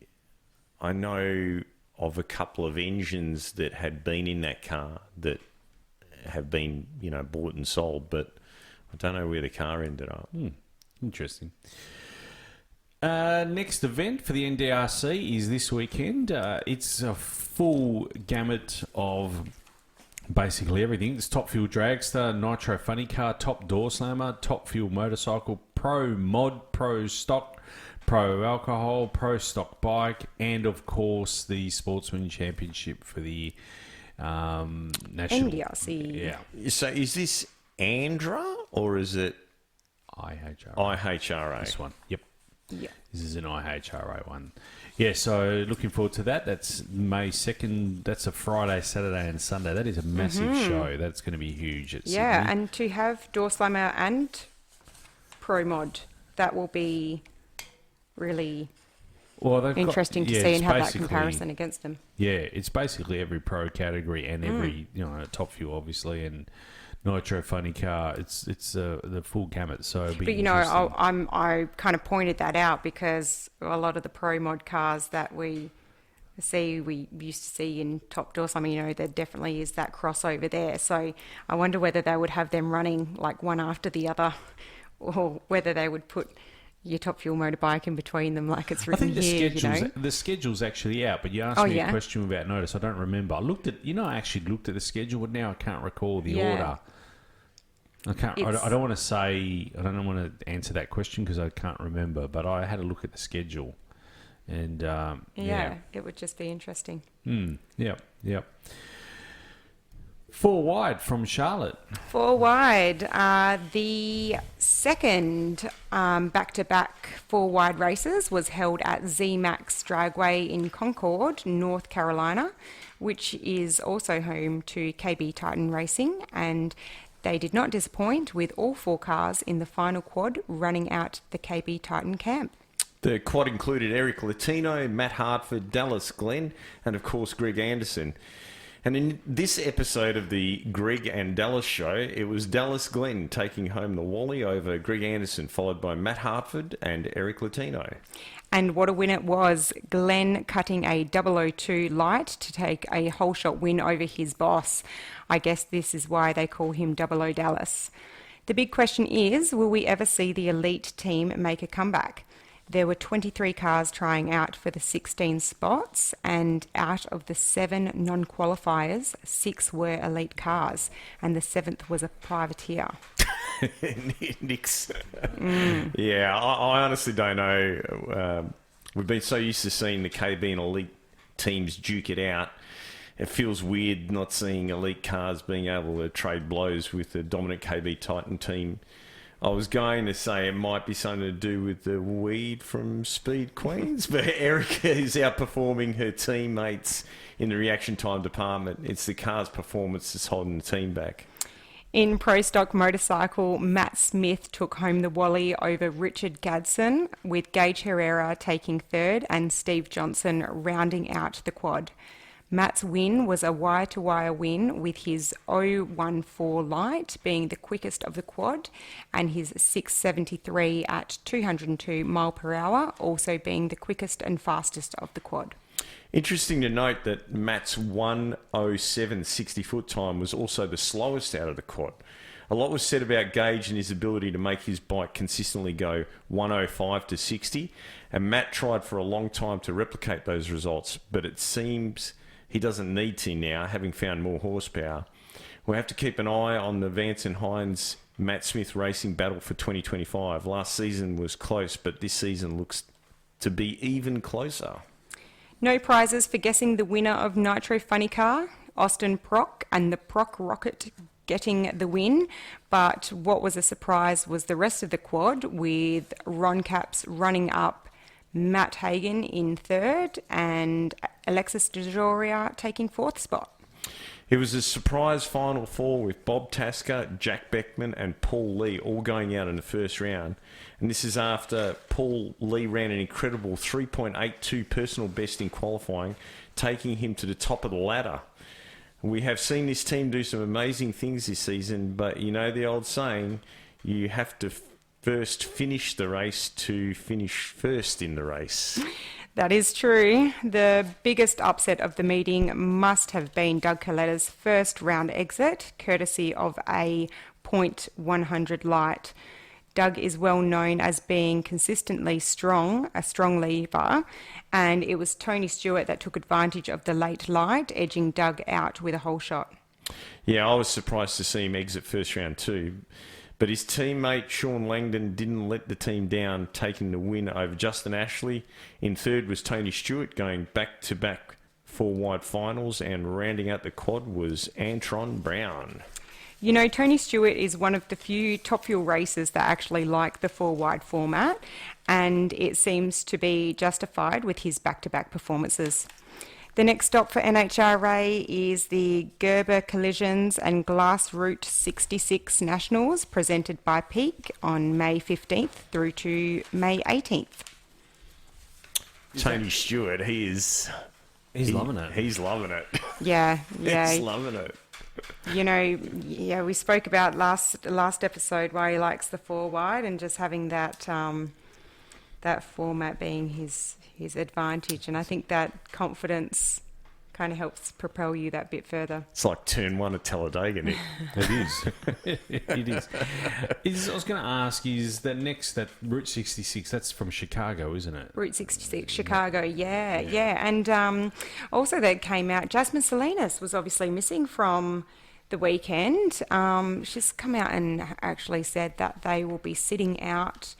know of a couple of engines that had been in that car that have been, bought and sold, but I don't know where the car ended up. Interesting. Next event for the NDRC is this weekend. It's a full gamut of basically everything. It's Top Fuel Dragster, Nitro Funny Car, Top Door Slammer, Top Fuel Motorcycle, Pro Mod, Pro Stock, Pro Alcohol, Pro Stock Bike, and of course the Sportsman Championship for the national NDRC. Yeah, So is this ANDRA or is it IHRA. IHRA? This one, yep. Yeah. This is an IHRA one. Yeah, so looking forward to that. That's May 2nd. That's a Friday, Saturday and Sunday. That is a massive show. That's going to be huge at Sydney. And to have Door Slammer and Pro Mod, that will be really interesting to see and have that comparison against them. Yeah, it's basically every pro category and every, Top Fuel, obviously, and Nitro Funny Car. It's the full gamut. So, it'll be I kind of pointed that out because a lot of the Pro Mod cars that we used to see in Top Door Slammer, there definitely is that crossover there. So I wonder whether they would have them running like one after the other, or whether they would put your Top Fuel motorbike in between them, like it's written here. The schedule's actually out, but you asked me a question without notice. I don't remember. I actually looked at the schedule, but now I can't recall the order. I can't. I don't want to say. I don't want to answer that question because I can't remember. But I had a look at the schedule, and it would just be interesting. Yep. 4 wide from Charlotte. 4 wide. The second back-to-back 4 wide races was held at Z-Max Dragway in Concord, North Carolina, which is also home to KB Titan Racing, and they did not disappoint with all 4 cars in the final quad running out the KB Titan camp. The quad included Eric Latino, Matt Hartford, Dallas Glenn, and of course Greg Anderson. And in this episode of the Greg and Dallas show, it was Dallas Glenn taking home the Wally over Greg Anderson, followed by Matt Hartford and Eric Latino. And what a win it was. Glenn cutting a 002 light to take a whole shot win over his boss. I guess this is why they call him 00 Dallas. The big question is, will we ever see the elite team make a comeback? There were 23 cars trying out for the 16 spots, and out of the 7 non-qualifiers, 6 were elite cars, and the 7th was a privateer. Nix. Yeah, I honestly don't know. We've been so used to seeing the KB and elite teams duke it out. It feels weird not seeing elite cars being able to trade blows with the dominant KB Titan team. I was going to say it might be something to do with the weed from Speed Queens, but Erica is outperforming her teammates in the reaction time department. It's the car's performance that's holding the team back. In Pro Stock Motorcycle, Matt Smith took home the Wally over Richard Gadsden, with Gage Herrera taking third and Steve Johnson rounding out the quad. Matt's win was a wire-to-wire win, with his 014 light being the quickest of the quad and his 673 at 202 mile per hour also being the quickest and fastest of the quad. Interesting to note that Matt's 1:07 60-foot time was also the slowest out of the quad. A lot was said about Gage and his ability to make his bike consistently go 1:05 to 60, and Matt tried for a long time to replicate those results, but it seems he doesn't need to now, having found more horsepower. We'll have to keep an eye on the Vance and Hines Matt Smith racing battle for 2025. Last season was close, but this season looks to be even closer. No prizes for guessing the winner of Nitro Funny Car, Austin Prock and the Prock Rocket getting the win. But what was a surprise was the rest of the quad, with Ron Capps running up, Matt Hagan in third and Alexis DeJoria taking fourth spot. It was a surprise Final Four with Bob Tasker, Jack Beckman and Paul Lee all going out in the first round. And this is after Paul Lee ran an incredible 3.82 personal best in qualifying, taking him to the top of the ladder. We have seen this team do some amazing things this season, but you know the old saying, you have to first finish the race to finish first in the race. That is true. The biggest upset of the meeting must have been Doug Coletta's first round exit, courtesy of a .100 light. Doug is well known as being consistently strong, a strong lever, and it was Tony Stewart that took advantage of the late light, edging Doug out with a whole shot. Yeah, I was surprised to see him exit first round too. But his teammate Sean Langdon didn't let the team down, taking the win over Justin Ashley. In third was Tony Stewart, going back-to-back four-wide finals, and rounding out the quad was Antron Brown. You know, Tony Stewart is one of the few Top Fuel racers that actually like the four-wide format, and it seems to be justified with his back-to-back performances. The next stop for NHRA is the Gerber Collisions and Glass Route 66 Nationals, presented by Peak on May 15th through to May 18th. Tony Stewart, he's loving it. He's loving it. Yeah. He's loving it. You know, yeah, we spoke about last episode why he likes the four wide and just having that that format being his advantage, and I think that confidence kind of helps propel you that bit further. It's like turn one at Talladega, Nick. It is. It is. I was going to ask, is that Route 66, that's from Chicago, isn't it? Route 66, Chicago, yeah. And also that came out, Jasmine Salinas was obviously missing from the weekend. She's come out and actually said that they will be sitting out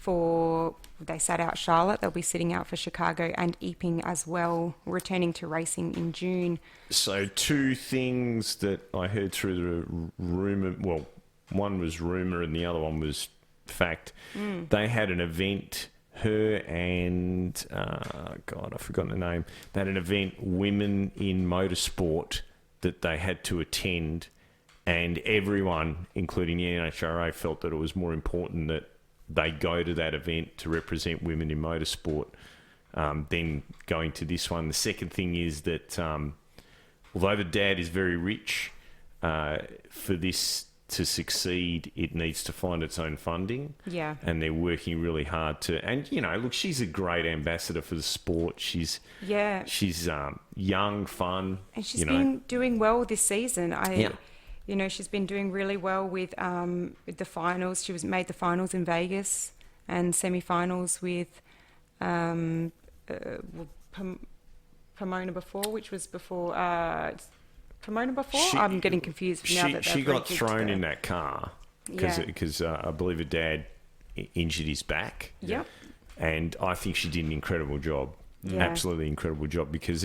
they sat out Charlotte, they'll be sitting out for Chicago and Epping as well, returning to racing in June. So two things that I heard through the rumour, well, one was rumour and the other one was fact. They had an event, her and, God, I've forgotten the name. They had an event, Women in Motorsport, that they had to attend, and everyone, including the NHRA, felt that it was more important that they go to that event to represent women in motorsport than going to this one. The second thing is that although the dad is very rich, for this to succeed, it needs to find its own funding. Yeah. And they're working really hard to... And, you know, look, she's a great ambassador for the sport. She's young, fun. And she's been doing well this season. You know, she's been doing really well with the finals. She made the finals in Vegas and semi-finals with Pomona before, which was before Pomona before. I'm getting confused now that she got thrown in that car because I believe her dad injured his back. Yep. And I think she did an incredible job. Yeah. Absolutely incredible job, because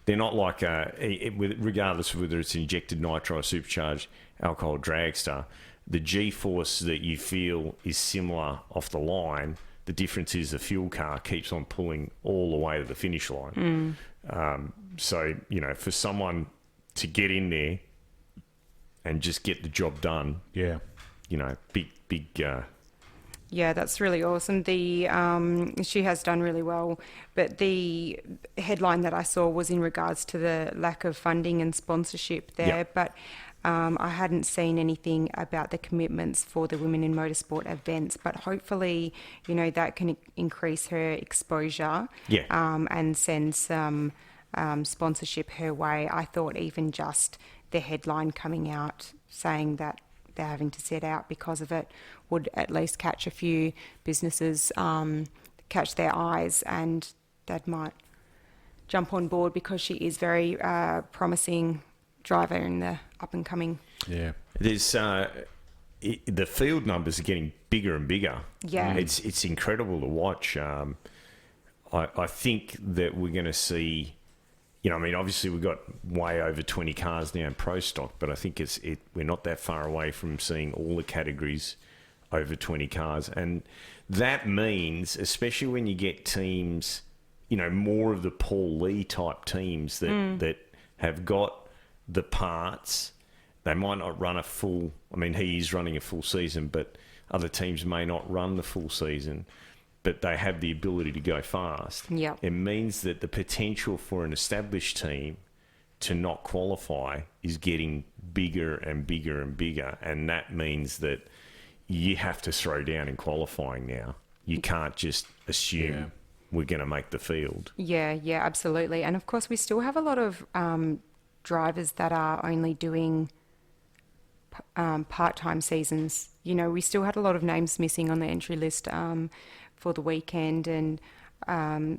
they're not like regardless of whether it's injected nitro or supercharged alcohol dragster, the G-force that you feel is similar off the line. The difference is the fuel car keeps on pulling all the way to the finish line. So, you know, for someone to get in there and just get the job done. Yeah. You know, big. Yeah, that's really awesome. She has done really well, but the headline that I saw was in regards to the lack of funding and sponsorship there. Yep. But I hadn't seen anything about the commitments for the Women in Motorsport events. But hopefully, you know, that can increase her exposure. Yeah. And send some sponsorship her way. I thought even just the headline coming out saying that they're having to set out because of it would at least catch a few businesses, catch their eyes, and that might jump on board because she is very promising driver in the up and coming. Yeah. There's the field numbers are getting bigger and bigger. Yeah. It's incredible to watch. I think that we're going to see, you know, I mean, obviously we've got way over 20 cars now in Pro Stock, but I think we're not that far away from seeing all the categories over 20 cars. And that means, especially when you get teams, you know, more of the Paul Lee type teams that have got the parts, they might not run a full, I mean, he is running a full season, but other teams may not run the full season, but they have the ability to go fast. Yep. It means that the potential for an established team to not qualify is getting bigger and bigger and bigger. And that means that you have to throw down in qualifying now. You can't just assume we're going to make the field. Yeah, absolutely. And of course, we still have a lot of drivers that are only doing part-time seasons. You know, we still had a lot of names missing on the entry list for the weekend, and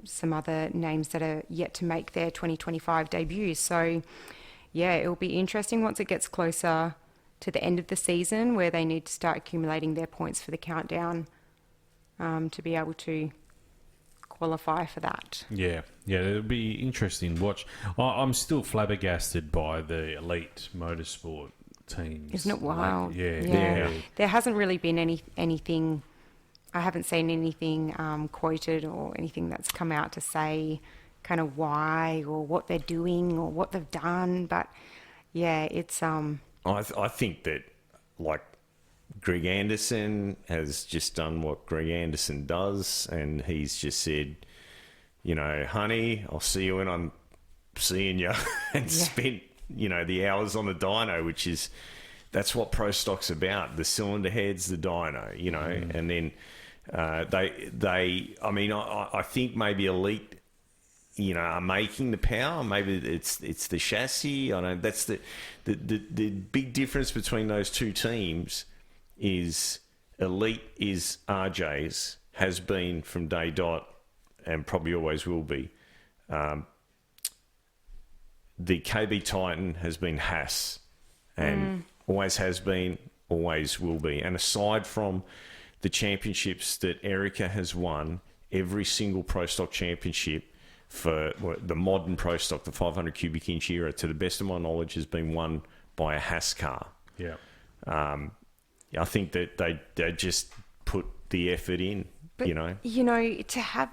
some other names that are yet to make their 2025 debuts. So, yeah, it'll be interesting once it gets closer to the end of the season where they need to start accumulating their points for the countdown to be able to qualify for that. Yeah, it'll be interesting to watch. I'm still flabbergasted by the elite motorsport teams. Isn't it wild? Like, yeah. There hasn't really been anything. I haven't seen anything quoted or anything that's come out to say kind of why or what they're doing or what they've done. But yeah, it's I think that, like, Greg Anderson has just done what Greg Anderson does, and he's just said, you know, honey, I'll see you when I'm seeing you, and spent, you know, the hours on the dyno, which is, that's what Pro Stock's about, the cylinder heads, the dyno, you know, and then I mean, I think maybe Elite, you know, are making the power. Maybe it's the chassis. I know that's the big difference between those two teams is Elite is RJ's, has been from day dot, and probably always will be. The KB Titan has been Haas, and always has been, always will be. And aside from the championships that Erica has won, every single Pro Stock championship for the modern Pro Stock, the 500 cubic inch era, to the best of my knowledge, has been won by a Haas car. Yeah. I think that they just put the effort in, but, you know. You know, to have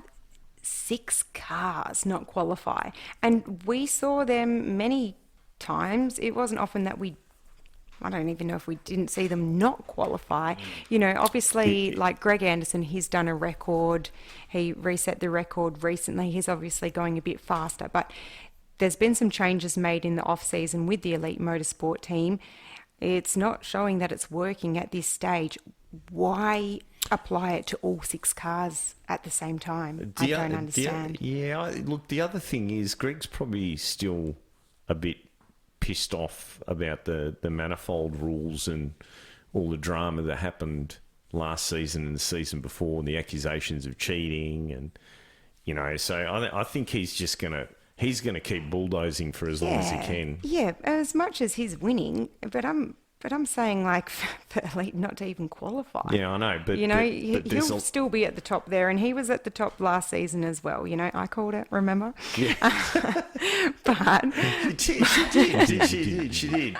6 cars not qualify, and we saw them many times. It wasn't often that I don't even know if we didn't see them not qualify. You know, obviously, like Greg Anderson, he's done a record. He reset the record recently. He's obviously going a bit faster. But there's been some changes made in the off-season with the Elite Motorsport team. It's not showing that it's working at this stage. Why apply it to all 6 cars at the same time? I don't understand. Look, the other thing is Greg's probably still a bit pissed off about the manifold rules and all the drama that happened last season and the season before, and the accusations of cheating, and, you know, so I think he's just gonna keep bulldozing for as long as he can. Yeah, as much as he's winning, but I'm saying, like, for Elite not to even qualify. Yeah, I know, but you know, but he'll still be at the top there, and he was at the top last season as well. You know, I called it. Remember? Yeah. But she did.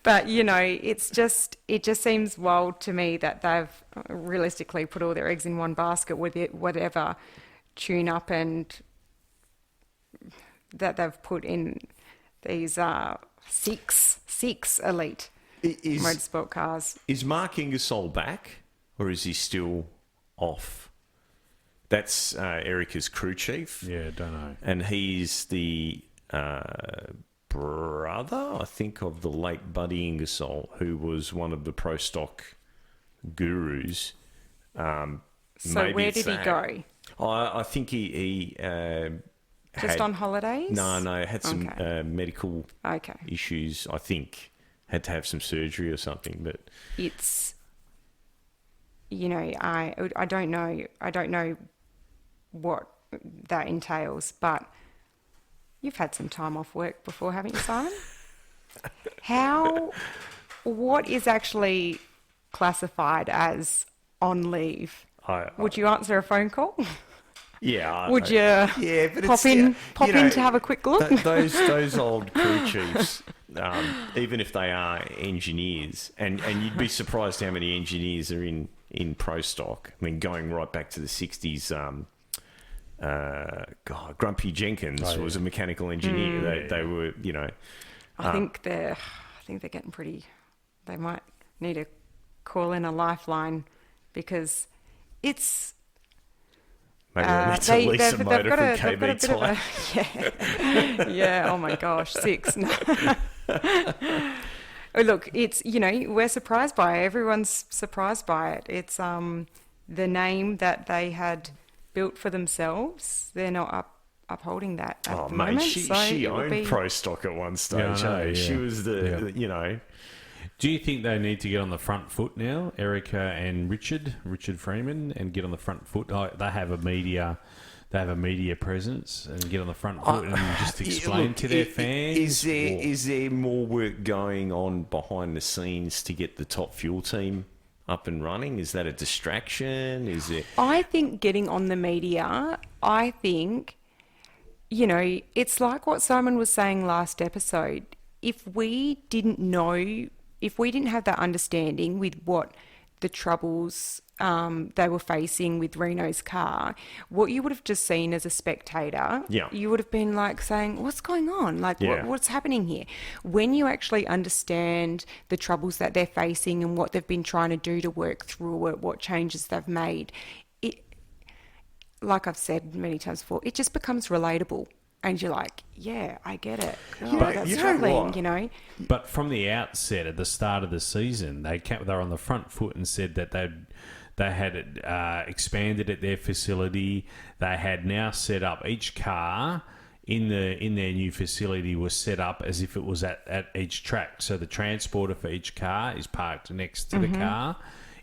But you know, it just seems wild to me that they've realistically put all their eggs in one basket with it, whatever tune up and that they've put in these 6 6 elite motorsport cars. Is Mark Ingersoll back, or is he still off? That's Erica's crew chief. Yeah, don't know. And he's the brother, I think, of the late Buddy Ingersoll, who was one of the pro stock gurus. So maybe where it's did he that. go? I think he Just on holidays? No, had some Okay. medical Okay. issues. I think had to have some surgery or something. But It's, I don't know what that entails, but you've had some time off work before, haven't you, Simon? What is actually classified as on leave? Would you answer a phone call? yeah, Would you but pop in to have a quick look? Those old crew chiefs, even if they are engineers, and you'd be surprised how many engineers are in pro stock. I mean, going right back to the 60s, Grumpy Jenkins was a mechanical engineer. They were, I think they're getting pretty. They might need to call in a lifeline because it's. maybe they need to lease a motor from they've got KB a bit of Tyre. a yeah. Oh my gosh, 6. No. Oh, look, it's we're surprised by it. Everyone's surprised by it. It's the name that they had built for themselves. They're not upholding that at the moment. She owned pro stock at one stage. Yeah, I know, hey? yeah. She was the. Do you think they need to get on the front foot now, Erica and Richard Freeman, and get on the front foot? They have a media presence and get on the front foot and just explain to their fans. Is there more work going on behind the scenes to get the top fuel team up and running? Is that a distraction? Is it? I think getting on the media. I think, it's like what Simon was saying last episode. If we didn't have that understanding with what the troubles they were facing with Reno's car, what you would have just seen as a spectator, you would have been like saying, what's going on? Like, what's happening here? When you actually understand the troubles that they're facing and what they've been trying to do to work through it, what changes they've made, like I've said many times before, it just becomes relatable. And you're like, yeah, I get it. That's struggling, But from the outset, at the start of the season, they were on the front foot and said that they had expanded at their facility. They had now set up each car in their new facility was set up as if it was at each track. So the transporter for each car is parked next to the car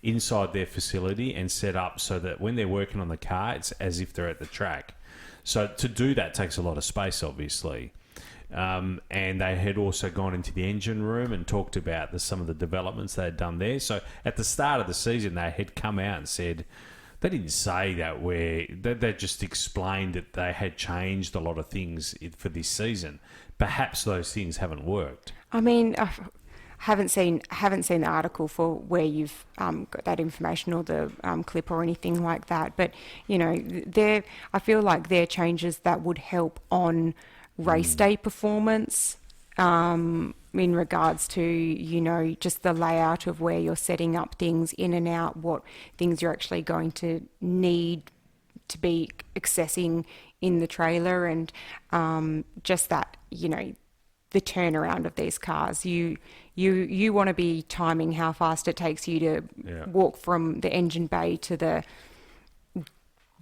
inside their facility and set up so that when they're working on the car, it's as if they're at the track. So to do that takes a lot of space, obviously. And they had also gone into the engine room and talked about some of the developments they had done there. So at the start of the season, they had come out and said, they didn't say that they just explained that they had changed a lot of things for this season. Perhaps those things haven't worked. I mean, I haven't seen the article for where you've got that information or the clip or anything like that. But I feel like they're changes that would help on race day performance in regards to just the layout of where you're setting up things in and out, what things you're actually going to need to be accessing in the trailer, and just that the turnaround of these cars. You want to be timing how fast it takes you to walk from the engine bay to the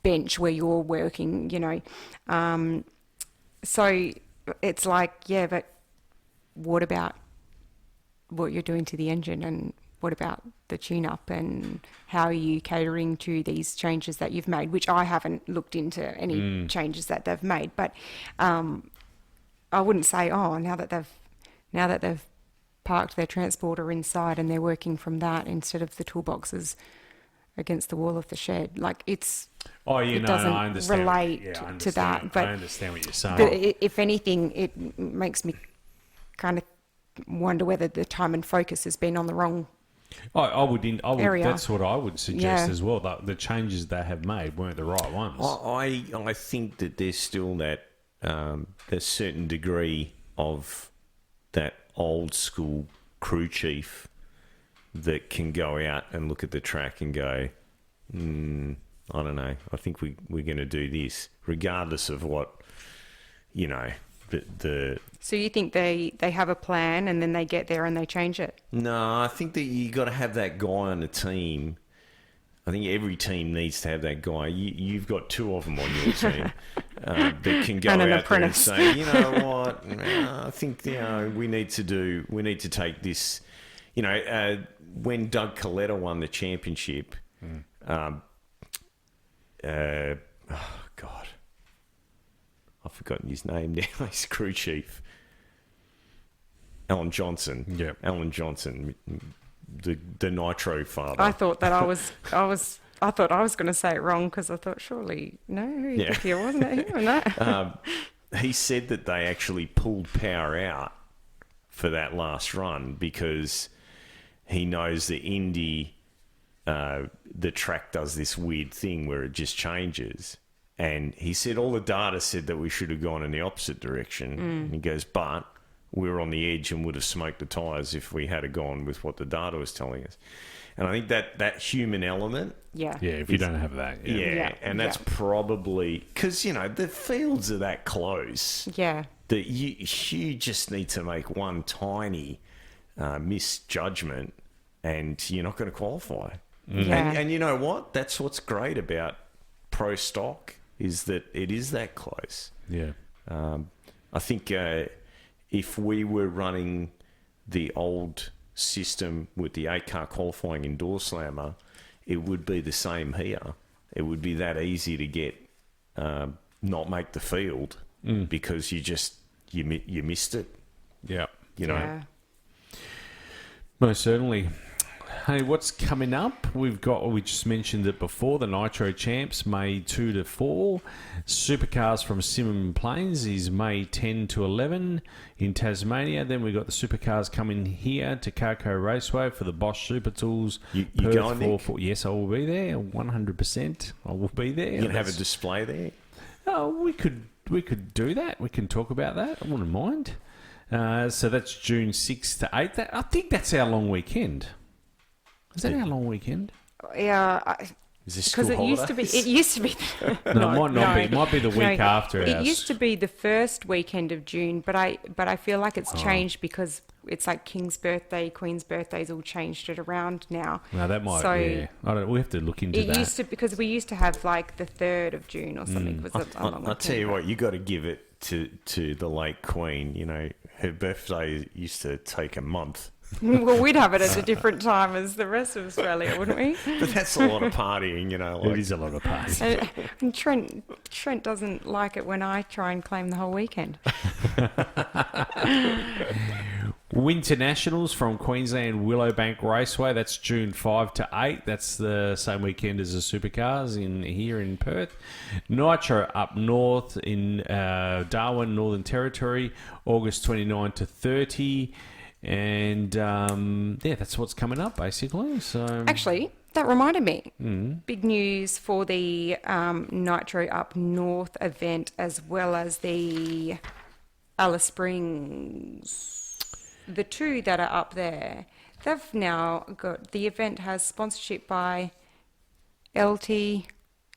bench where you're working, so it's like, but what about what you're doing to the engine, and what about the tune-up, and how are you catering to these changes that you've made, which I haven't looked into any changes that they've made, but I wouldn't say, now that they've parked their transporter inside and they're working from that instead of the toolboxes against the wall of the shed. Like it doesn't I understand. relate to that. But I understand what you're saying. But if anything, it makes me kind of wonder whether the time and focus has been on the wrong area. That's what I would suggest as well. The changes they have made weren't the right ones. I think that there's still that a certain degree of that old school crew chief that can go out and look at the track and go, I don't know, I think we're going to do this, regardless of what, the So you think they have a plan and then they get there and they change it? No, I think that you got to have that guy on the team. I think every team needs to have that guy. You've got two of them on your team that can go And an out there and apprentice. say, you know what, I think we need to take this. When Doug Coletta won the championship, oh God, I've forgotten his name now. He's crew chief. Alan Johnson. Yeah. Alan Johnson, the Nitro father. I thought that I was going to say it wrong because I thought surely if you wasn't it him or no. He said that they actually pulled power out for that last run because he knows that Indy, the track does this weird thing where it just changes. And he said all the data said that we should have gone in the opposite direction. And he goes, but we were on the edge and would have smoked the tyres if we had gone with what the data was telling us. And I think that human element... Yeah. Yeah, if you don't have that. Yeah, and that's probably... Because, the fields are that close Yeah. that you just need to make one tiny misjudgment and you're not going to qualify. Yeah. And you know what? That's what's great about pro stock is that it is that close. Yeah. I think if we were running the old system with the 8-car qualifying indoor slammer, it would be the same here. It would be that easy to get not make the field because you missed it. Yeah. Yeah. Most certainly. Hey, what's coming up? We just mentioned it before, the Nitro Champs, May 2 to 4. Supercars from Simon Plains is May 10 to 11 in Tasmania. Then we've got the Supercars coming here to Carco Raceway for the Bosch Super Tools. You Perth going, Nick? Yes, I will be there, 100%. I will be there. You can have a display there. Oh, we could do that. We can talk about that. I wouldn't mind. So that's June 6th to 8th. I think that's our long weekend. Is that our long weekend? Yeah. Is this Because school it used to be. No, it might not be. It might be the week after It ours. used to be the first weekend of June, but I feel like it's changed because it's like King's birthday, Queen's birthdays all changed it around now. No, that might. So Yeah, we have to look into it that. used to because we used to have like the 3rd of June or something. Was a long I'll tell you weekend. what, you got to give it to the late Queen. Her birthday used to take a month. Well, we'd have it at a different time as the rest of Australia, wouldn't we? But that's a lot of partying, It is a lot of parties. And Trent doesn't like it when I try and claim the whole weekend. Winter Nationals from Queensland Willowbank Raceway. That's June 5 to 8. That's the same weekend as the Supercars here in Perth. Nitro up north in Darwin, Northern Territory, August 29 to 30. And that's what's coming up basically. So Actually, that reminded me. Big news for the Nitro Up North event as well as the Alice Springs. The two that are up there, they've now got, the event has sponsorship by LTMC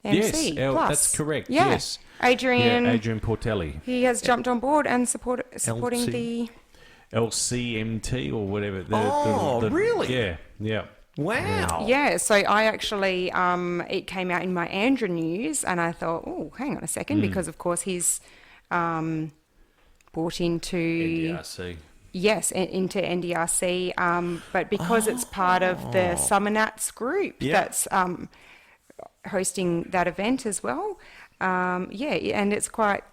yes, Plus. that's correct. Yeah. Yes, Adrian Portelli, he has jumped on board and supporting LT. the... LCMT or whatever. Really? Yeah. Wow. Yeah, so I actually, it came out in my ANDRA news, and I thought, oh, hang on a second, because of course he's bought into NDRC. Yes, into NDRC, but because it's part of the Summernats group that's hosting that event as well, and it's quite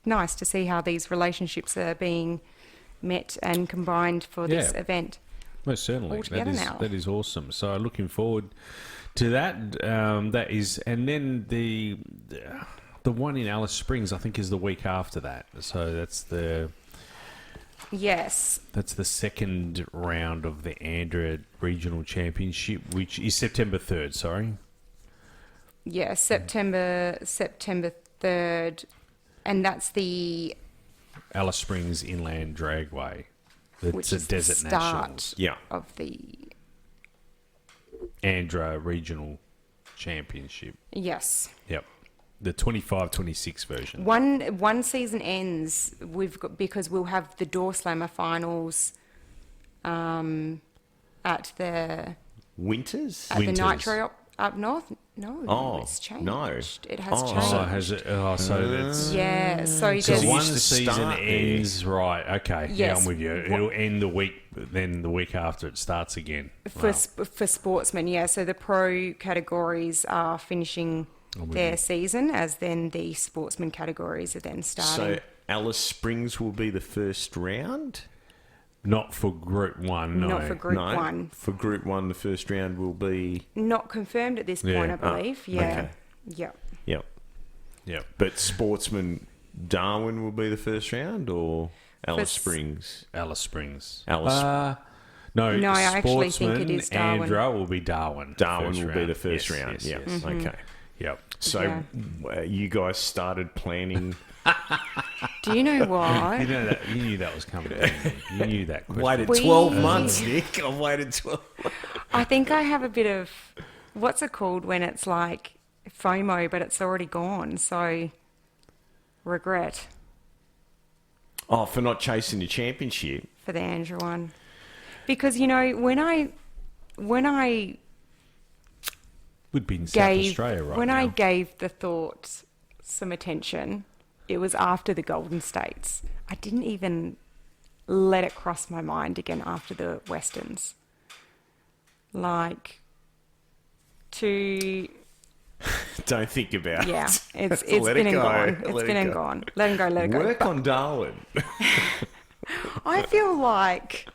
nice to see how these relationships are being met and combined for this event. Most certainly. All together now. That is awesome. So looking forward to that. That is, and then the one in Alice Springs, I think, is the week after that. So that's the second round of the ANDRA Regional Championship, which is September 3rd. Sorry. Yeah, September 3rd, and that's the Alice Springs Inland Dragway. which a is the Desert start Nationals. Yeah. of the ANDRA Regional Championship. yes. Yep. The 25-26 version. One season ends because we'll have the Door Slammer finals at the Winters? the Winters. Nitro up north. No, Oh, it's changed. no. It has Oh. changed. Oh, has it? Oh, so that's... Yeah, so So there's it one used to season start there. ends, right, okay. Yeah, Yes. I'm with you. It'll end the week, then the week after it starts again. for Sportsman, yeah. So the pro categories are finishing their season, as then the Sportsman categories are then starting. So Alice Springs will be the first round? Not for Group 1, no. Not for Group No. 1. For Group 1, the first round will be... Not confirmed at this point, Yeah. I believe. Yeah. okay. Yeah. Yep. Yep. But Sportsman Darwin will be the first round, or Alice For- Springs? Alice Springs. Alice- No, No, I actually think Sportsman, it is Darwin. ANDRA will be Darwin. Darwin first will be the first Yes, round. yes, Yeah. yes. Okay. Yep. So you guys started planning... Do you know why? You knew that was coming. didn't you? You knew that question. Waited We- 12 months, Nick. I've waited 12 I think I have a bit of what's it called when it's like FOMO, but it's already gone. So regret Oh, for not chasing the championship. for the Andrew one, because you know when I We'd be in South gave Australia right when now. I gave the thought some attention, it was after the Golden States. I didn't even let it cross my mind again after the Westerns. Like to Don't think about yeah, it. it's Let been it and go. gone. It's Let been it and go. gone. Let him go. Let it go. Work But on Darwin. I feel like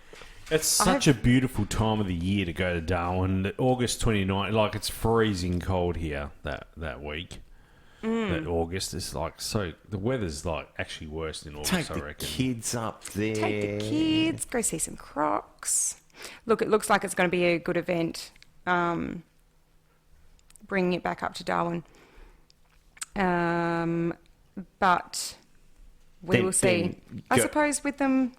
It's such a beautiful time of the year to go to Darwin. August 29th, like it's freezing cold here that week. That August is like so. The weather's like actually worse than August, Take I the reckon. kids up there. take the kids, go see some Crocs. Look, it looks like it's going to be a good event. Bringing it back up to Darwin. But we Then- will see. then I go- suppose with them.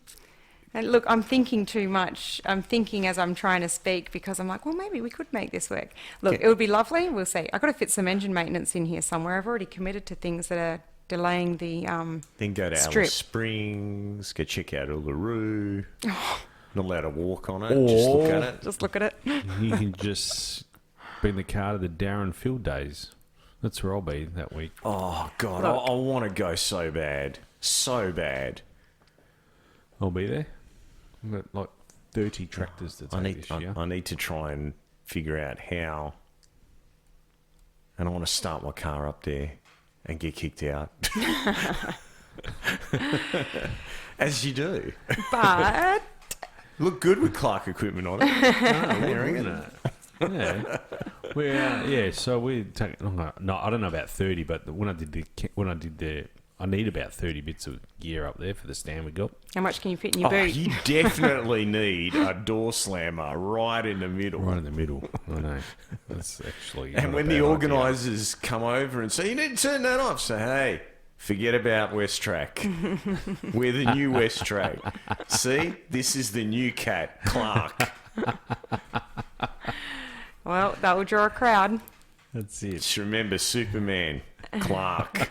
And look, I'm thinking too much. I'm thinking as I'm trying to speak because I'm like, well, maybe we could make this work. Look, Okay. it would be lovely. We'll see. I've got to fit some engine maintenance in here somewhere. I've already committed to things that are delaying the Then go to Strip. Alice Springs. Go check out Uluru. Not allowed to walk on it. Or- Just look at it. Just look at it. You can just bring the car to the Darren Field days. That's where I'll be that week. Oh, God. Look. I want to go so bad. So bad. I'll be there. I've got like 30 tractors to take this year. I need to try and figure out how. And I want to start my car up there and get kicked out. As you do. But Look good with Clark equipment on it. Yeah, yeah. So we take. No, I don't know about 30, but when I did the, I need about 30 bits of gear up there for the stand we got. how much can you fit in your Oh, boot? you definitely need a door slammer right in the middle. Right in the middle. I know. That's actually. And when the organisers come over and say, you need to turn that off, say, hey, forget about West Track. We're the new West Track. See, this is the new cat, Clark. Well, that will draw a crowd. That's it. Just remember Superman, Clark.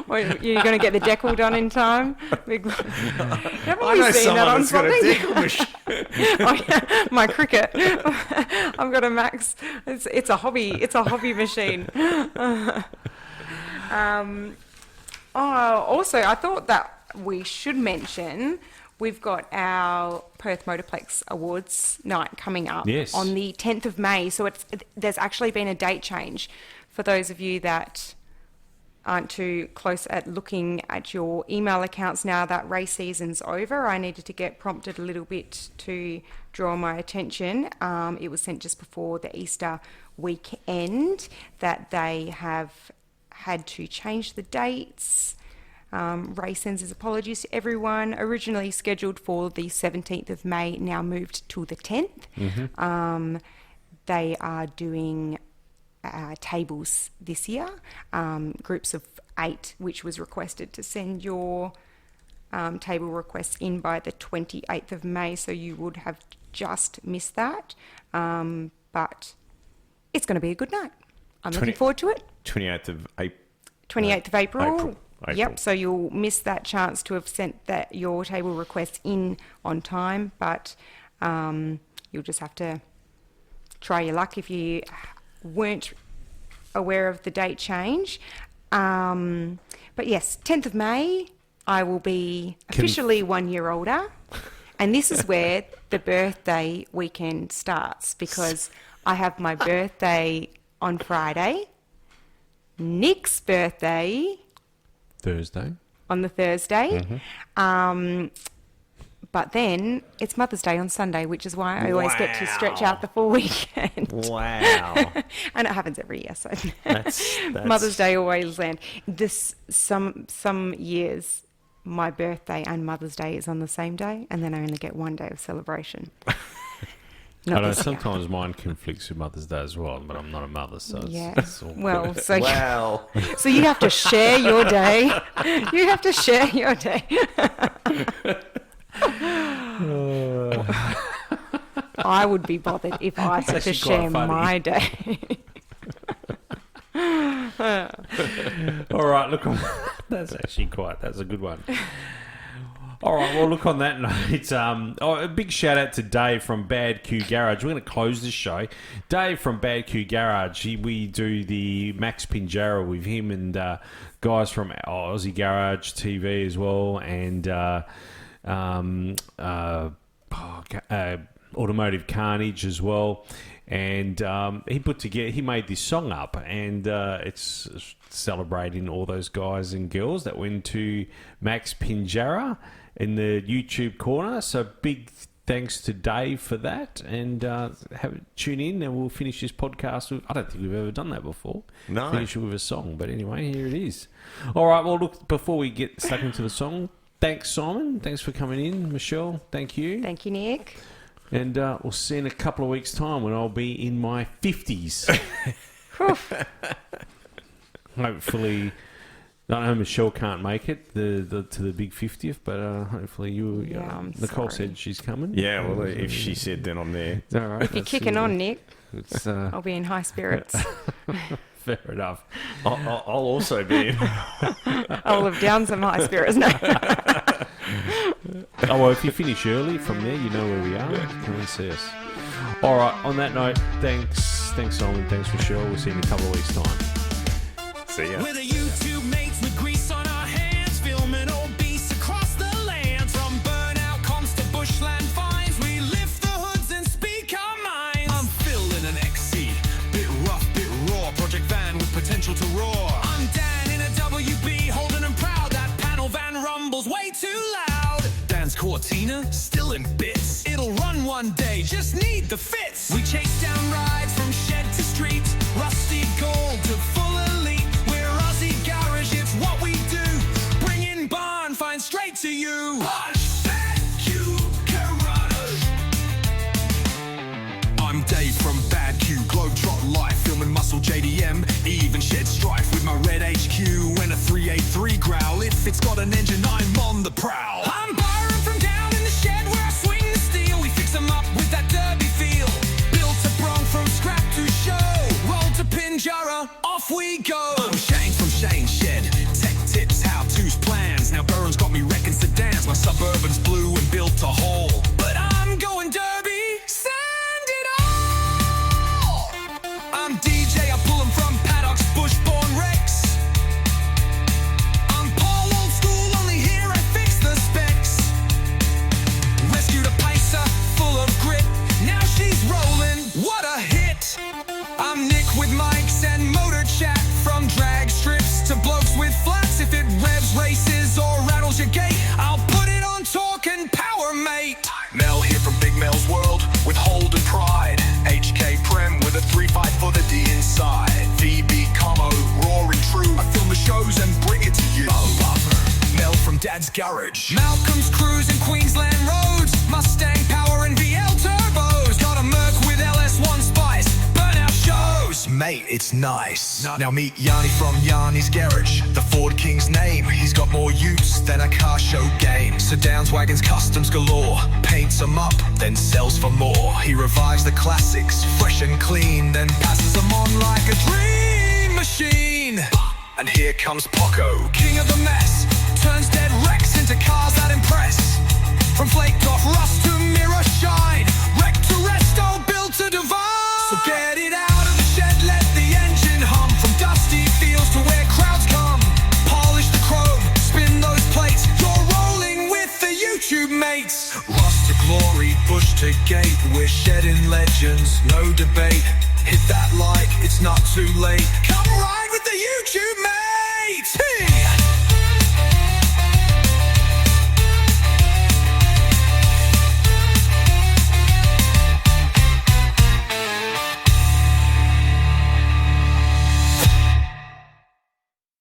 Well, you're going to get the decal done in time. Haven't I you know seen that someone on that's got a something? decal machine. Oh, yeah, my cricket. I've got a Max. It's a hobby. It's a hobby machine. Also, I thought that we should mention we've got our Perth Motorplex Awards night coming up Yes. on the 10th of May. So there's actually been a date change for those of you that aren't too close at looking at your email accounts now that race season's over. I needed to get prompted a little bit to draw my attention. It was sent just before the Easter weekend that they have had to change the dates. Ray sends his apologies to everyone. Originally scheduled for the 17th of May, now moved to the 10th. They are doing tables this year, groups of 8, which was requested to send your table requests in by the 28th of May, so you would have just missed that. But it's going to be a good night. I'm looking forward to it. 28th of April. 28th of April. April. Yep, so you'll miss that chance to have sent your table requests in on time, but you'll just have to try your luck if you weren't aware of the date change. But yes, 10th of May, I will be officially 1 year older. And this is where the birthday weekend starts, because I have my birthday on Friday, Nick's birthday Thursday. on the Thursday. Mm-hmm. But then it's Mother's Day on Sunday, which is why I always get to stretch out the full weekend. Wow. And it happens every year, so That's Mother's Day always land. Some years my birthday and Mother's Day is on the same day, and then I only get 1 day of celebration. I know this year. sometimes mine conflicts with Mother's Day as well, but I'm not a mother, so Yeah. it's all Well, good. so Wow. so you have to share your day. You have to share your day. I would be bothered if I had to actually share quite funny. my day. All right, look, that's a good one. All right, well, look, on that note, a big shout out to Dave from Bad Q Garage. We're going to close this show. Dave from Bad Q Garage, we do the Max Pinjarra with him and guys from Aussie Garage TV as well, and Automotive Carnage as well. And he made this song up, and it's celebrating all those guys and girls that went to Max Pinjarra in the YouTube corner. So big thanks to Dave for that, and tune in, and we'll finish this podcast with, I don't think we've ever done that before. No. Finish it with a song, but anyway, here it is. All right, well, look, before we get stuck into the song, thanks, Simon. Thanks for coming in. Michelle, thank you. Thank you, Nick. And we'll see you in a couple of weeks' time when I'll be in my 50s. Hopefully, I know Michelle can't make it to the big 50th, but hopefully you. I'm Nicole sorry. said she's coming. Yeah, well, if she said, then I'm there. It's all right. If you're kicking on, Nick, It's I'll be in high spirits. fair enough. I'll also be in. I'll have down some high spirits now. Oh, well, if you finish early from there, you know where we are. Come and see us. All right, on that note, thanks Simon, thanks Michelle. We'll see you in a couple of weeks' time. See ya. With a YouTube mates with grease on our hands, filming old beasts across the land. From burnout comms to bushland finds, we lift the hoods and speak our minds. I'm Phil in an XC, bit rough, bit raw, project van with potential to roar. I'm Dan in a WB, holding and proud, that panel van rumbles way too loud. Dan's Cortina, still in bits, it'll run one day, just need the fits. We chase down rides from shed to street, rusty gold to full elite. We're Aussie Garage, it's what we do, bringing barn finds straight to you. Bad Q Garage. I'm Dave from Bad Q, Globetrot Life, filming Muscle JDM, even shed strife with my red HQ and a 383 growl. If it's got an engine, I'm on the prowl. I'm Byron from down in the shed where I swing the steel. We fix 'em up with that derby feel. Built a Bronc from scrap to show. Roll to Pinjarra, off we go. I'm Shane from Shane's Shed. Tech tips, how-tos, plans. Now Burren's got me wrecking sedans. My Suburban's blue and built to haul. But I'm going derby, sand it all. I'm DJ, I pull 'em from paddocks, bushborn Rex. I'm Paul, old school, only here I fix the specs. Rescued a pacer, full of grit. Now she's rolling, what a hit. I'm Nick with mics and motor chat. From drag strips to blokes with flats. If it revs, races or rattles your gate, I'll put it on torque and power, mate. Mel here from Big Mel's World with hold and pride. HK Prem with a 3.5 for the D inside. VB Como, roaring true. I film the shows and bring it to you. Mel from Dad's Garage. Malcolm's Cruise and Queensland Roads. Mustang Power and VL Turbos. Got a Merc with LS1 Spice. Burnout shows. Mate, it's nice. Now meet Yanni from Yanni's Garage. The Ford King's name. He's got more use than a car show game. Sedans, wagons, customs galore. Paints them up, then sells for more. He revives the classics, fresh and clean, then passes them on like a dream machine. And here comes Poco, king of the mess. Turns dead wrecks into cars that impress. From flaked off rust to mirror shine, wreck to resto, built to divine. So get it out of the shed, let the engine hum. From dusty fields to where crowds come. Polish the chrome, spin those plates. You're rolling with the YouTube mates. Rust to glory, bush to gate. We're shedding legends, no debate. Hit that like, it's not too late. Come ride with the YouTube mates. Hey!